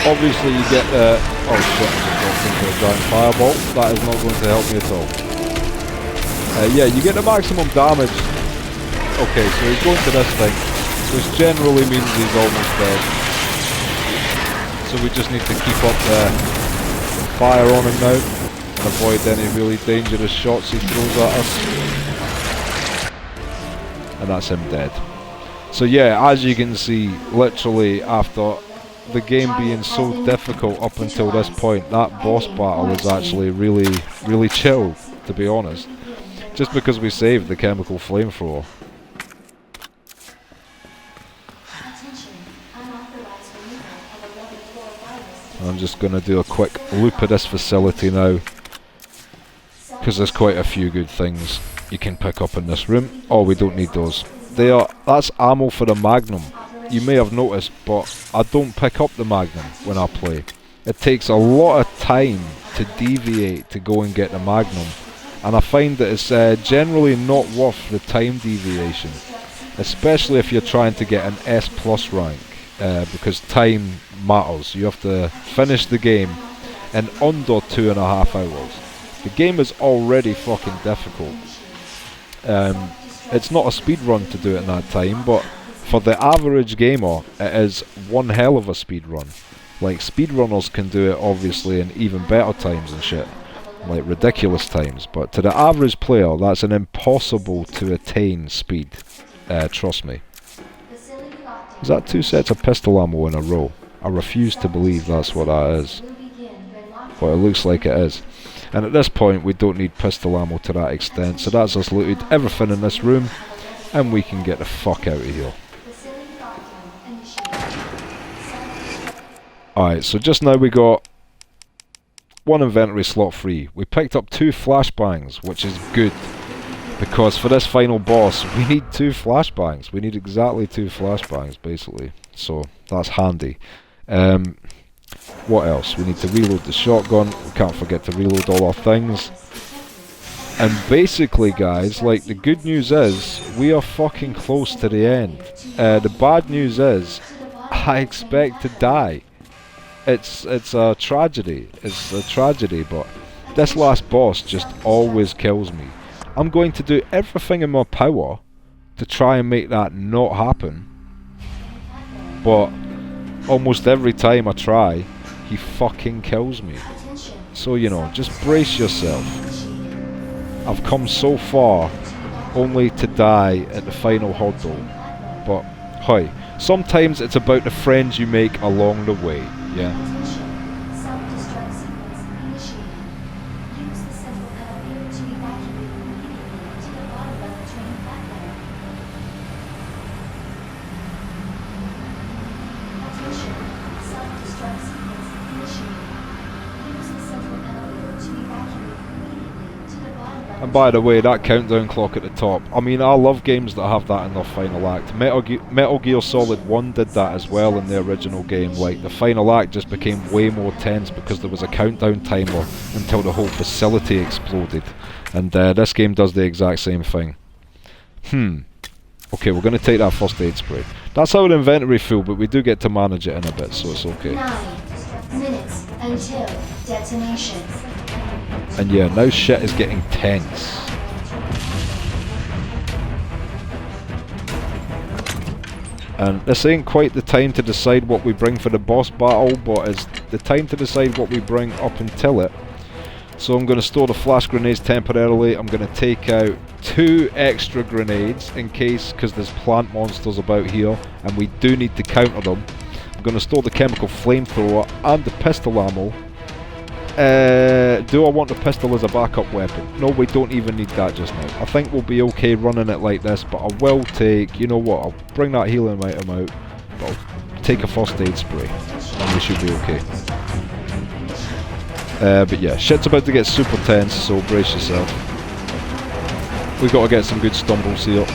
Obviously you get the... oh shit, I just into a giant fireball. That is not going to help me at all. Yeah, you get the maximum damage. Okay, so he's going to this thing, which generally means he's almost dead. So we just need to keep up the fire on him now, and avoid any really dangerous shots he throws at us. And that's him dead. So yeah, as you can see, literally after the game being so difficult up until this point, that boss battle is actually really chill, to be honest. Just because we saved the chemical flamethrower. I'm just going to do a quick loop of this facility now, because there's quite a few good things you can pick up in this room. Oh, we don't need those. That's ammo for the Magnum. You may have noticed, but I don't pick up the Magnum when I play. It takes a lot of time to deviate to go and get the Magnum, and I find that it's generally not worth the time deviation, especially if you're trying to get an S+ rank, because time matters. You have to finish the game in under 2.5 hours. The game is already fucking difficult. It's not a speed run to do it in that time, but for the average gamer, it is one hell of a speed run. Like, speedrunners can do it obviously in even better times and shit, like ridiculous times, but to the average player, that's an impossible to attain speed. Trust me. Is that 2 sets of pistol ammo in a row? I refuse to believe that's what that is, but it looks like it is. And at this point we don't need pistol ammo to that extent, so that's us looted everything in this room, and we can get the fuck out of here. Alright, so just now we got one inventory slot free. We picked up 2 flashbangs, which is good, because for this final boss we need 2 flashbangs. We need exactly 2 flashbangs basically, so that's handy. What else? We need to reload the shotgun. We can't forget to reload all our things. And basically guys, like, the good news is we are fucking close to the end. The bad news is I expect to die. It's a tragedy. It's a tragedy, but this last boss just always kills me. I'm going to do everything in my power to try and make that not happen, but almost every time I try, he fucking kills me. So, you know, just brace yourself. I've come so far only to die at the final hurdle, but hi, sometimes it's about the friends you make along the way, yeah. Self-destruct sequence initiated. Use the central elevator to evacuate immediately to the bottom level train platform. Attention. Self-destruct sequence initiated. Use the central elevator to evacuate immediately to the bottom level. And by the way, that countdown clock at the top, I mean, I love games that have that in their final act. Metal Gear Solid 1 did that as well in the original game. Like, the final act just became way more tense because there was a countdown timer until the whole facility exploded. And this game does the exact same thing. Okay, we're going to take that first aid spray. That's our inventory full, but we do get to manage it in a bit, so it's okay. 9 minutes until detonation. And yeah, now shit is getting tense. And this ain't quite the time to decide what we bring for the boss battle, but it's the time to decide what we bring up until it. So I'm going to store the flash grenades temporarily. I'm going to take out 2 extra grenades in case, because there's plant monsters about here and we do need to counter them. I'm going to store the chemical flamethrower and the pistol ammo. Do I want the pistol as a backup weapon? No, we don't even need that just now. I think we'll be okay running it like this, but I will take, you know what, I'll bring that healing item out, but I'll take a first aid spray, and we should be okay. But yeah, shit's about to get super tense, so brace yourself. We've got to get some good stumbles here.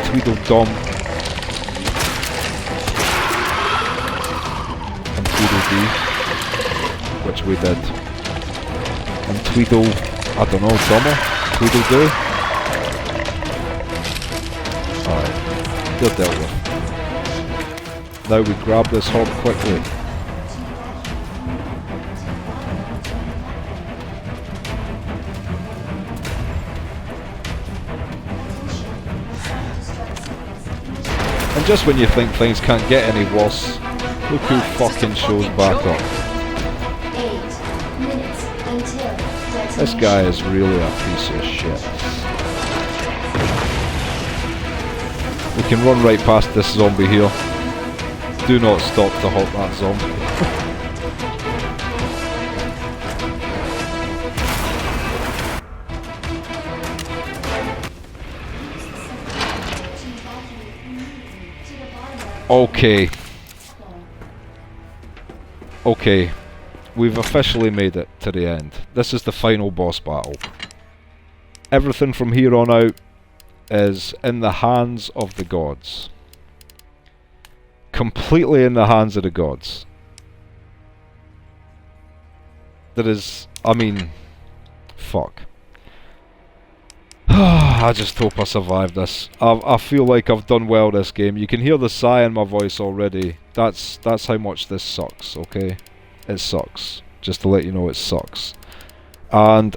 Tweedledum. And Tweedledee. Which we did. And Tweedle, I don't know, Dummer? Tweedledoo? Alright, they're dealt with. Now we grab this hog quickly. And just when you think things can't get any worse, look who fucking shows back up. This guy is really a piece of shit. We can run right past this zombie here. Do not stop to halt that zombie. Okay. Okay. We've officially made it to the end. This is the final boss battle. Everything from here on out is in the hands of the gods. Completely in the hands of the gods. There is, I mean, fuck. I just hope I survive this. I feel like I've done well this game. You can hear the sigh in my voice already. That's how much this sucks, okay? It sucks. Just to let you know, it sucks. And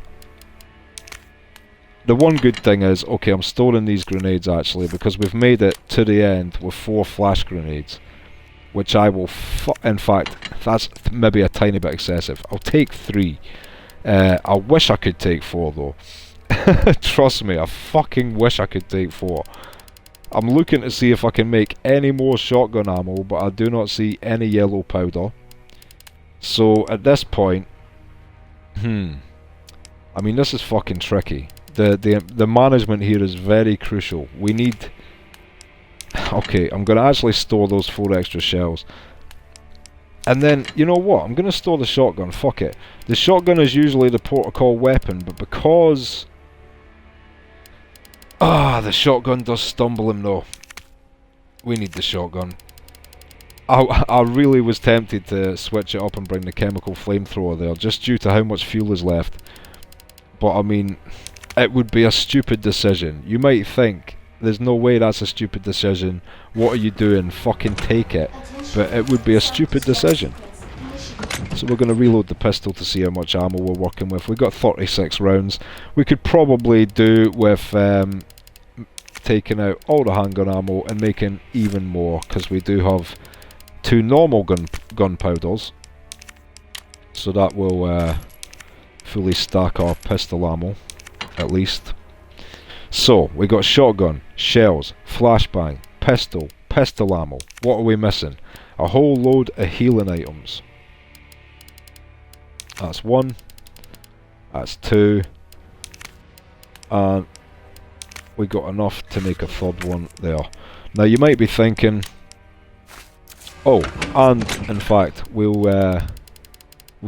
the one good thing is, okay, I'm storing these grenades actually, because we've made it to the end with 4 flash grenades, which I will in fact, that's maybe a tiny bit excessive. I'll take 3. I wish I could take 4 though. Trust me, I fucking wish I could take 4. I'm looking to see if I can make any more shotgun ammo, but I do not see any yellow powder. So at this point, I mean, this is fucking tricky. The management here is very crucial. We need... Okay, I'm going to actually store those 4 extra shells. And then, you know what? I'm going to store the shotgun. Fuck it. The shotgun is usually the protocol weapon, but because... the shotgun does stumble him though. We need the shotgun. I really was tempted to switch it up and bring the chemical flamethrower there, just due to how much fuel is left. But I mean, it would be a stupid decision. You might think, there's no way that's a stupid decision. What are you doing? Fucking take it. But it would be a stupid decision. So we're going to reload the pistol to see how much ammo we're working with. We've got 36 rounds. We could probably do with taking out all the handgun ammo and making even more, because we do have 2 normal gunpowders. So that will fully stack our pistol ammo, at least. So, we got shotgun, shells, flashbang, pistol ammo. What are we missing? A whole load of healing items. That's 1. That's 2. And we got enough to make a 3rd one there. Now you might be thinking, oh, and in fact we'll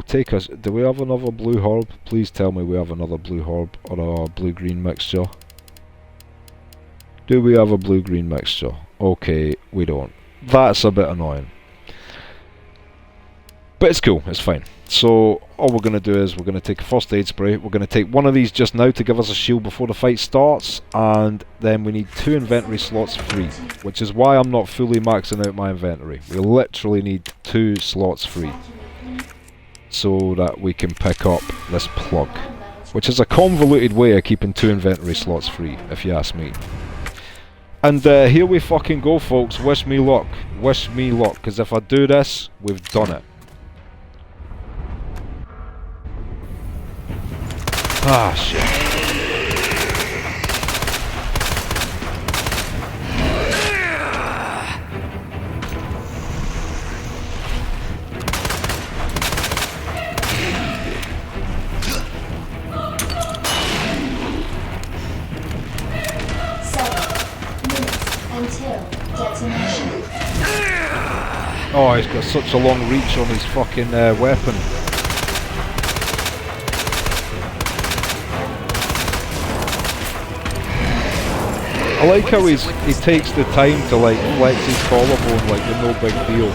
take us... Do we have another blue herb? Please tell me we have another blue herb or a blue-green mixture. Do we have a blue-green mixture? Okay, we don't. That's a bit annoying. But it's cool, it's fine. So, all we're going to do is we're going to take a first aid spray. We're going to take one of these just now to give us a shield before the fight starts. And then we need 2 inventory slots free. Which is why I'm not fully maxing out my inventory. We literally need 2 slots free. So that we can pick up this plug. Which is a convoluted way of keeping 2 inventory slots free, if you ask me. And here we fucking go, folks. Wish me luck. Wish me luck. Because if I do this, we've done it. Ah, shit. Oh, he's got such a long reach on his fucking weapon. I like how he takes the time to like flex his collarbone like they're no big deal.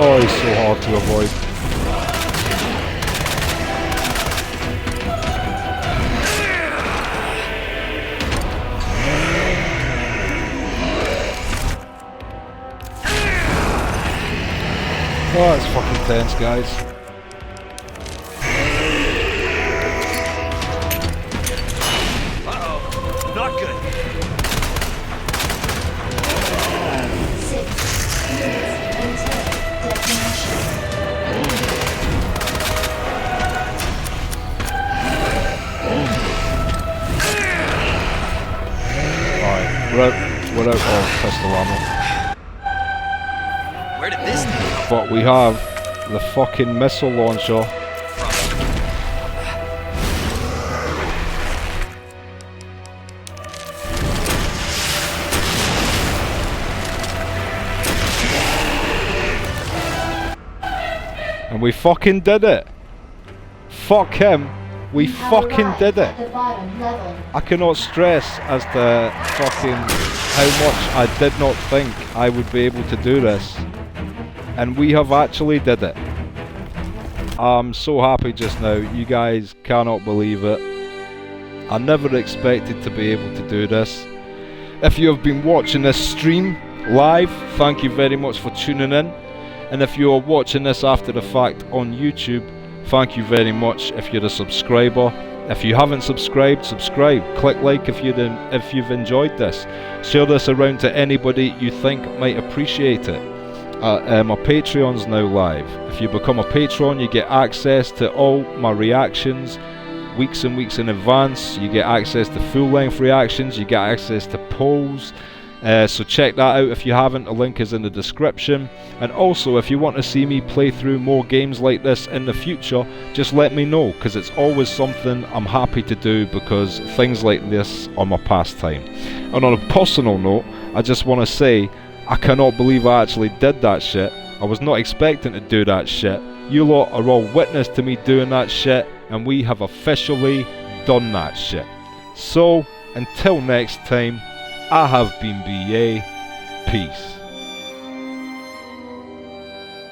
Oh, he's so hard to avoid. Oh, it's fucking tense, guys. Uh-oh. Not good. 6 minutes until detonation. Alright, we're out of pistol ammo. Where did this thing come But we have the fucking missile launcher. And we fucking did it. Fuck him. We fucking did it. The bottom level. I cannot stress as to fucking how much I did not think I would be able to do this. And we have actually did it. I'm so happy just now. You guys cannot believe it. I never expected to be able to do this. If you have been watching this stream live, thank you very much for tuning in. And if you are watching this after the fact on YouTube, thank you very much if you're a subscriber. If you haven't subscribed, subscribe. Click like if you've enjoyed this. Share this around to anybody you think might appreciate it. My Patreon's now live. If you become a patron, you get access to all my reactions weeks and weeks in advance. You get access to full-length reactions, you get access to polls. So check that out if you haven't. The link is in the description. And also, if you want to see me play through more games like this in the future, just let me know, because it's always something I'm happy to do, because things like this are my pastime. And on a personal note, I just want to say, I cannot believe I actually did that shit. I was not expecting to do that shit. You lot are all witness to me doing that shit, and we have officially done that shit. So, until next time, I have been BA. Peace.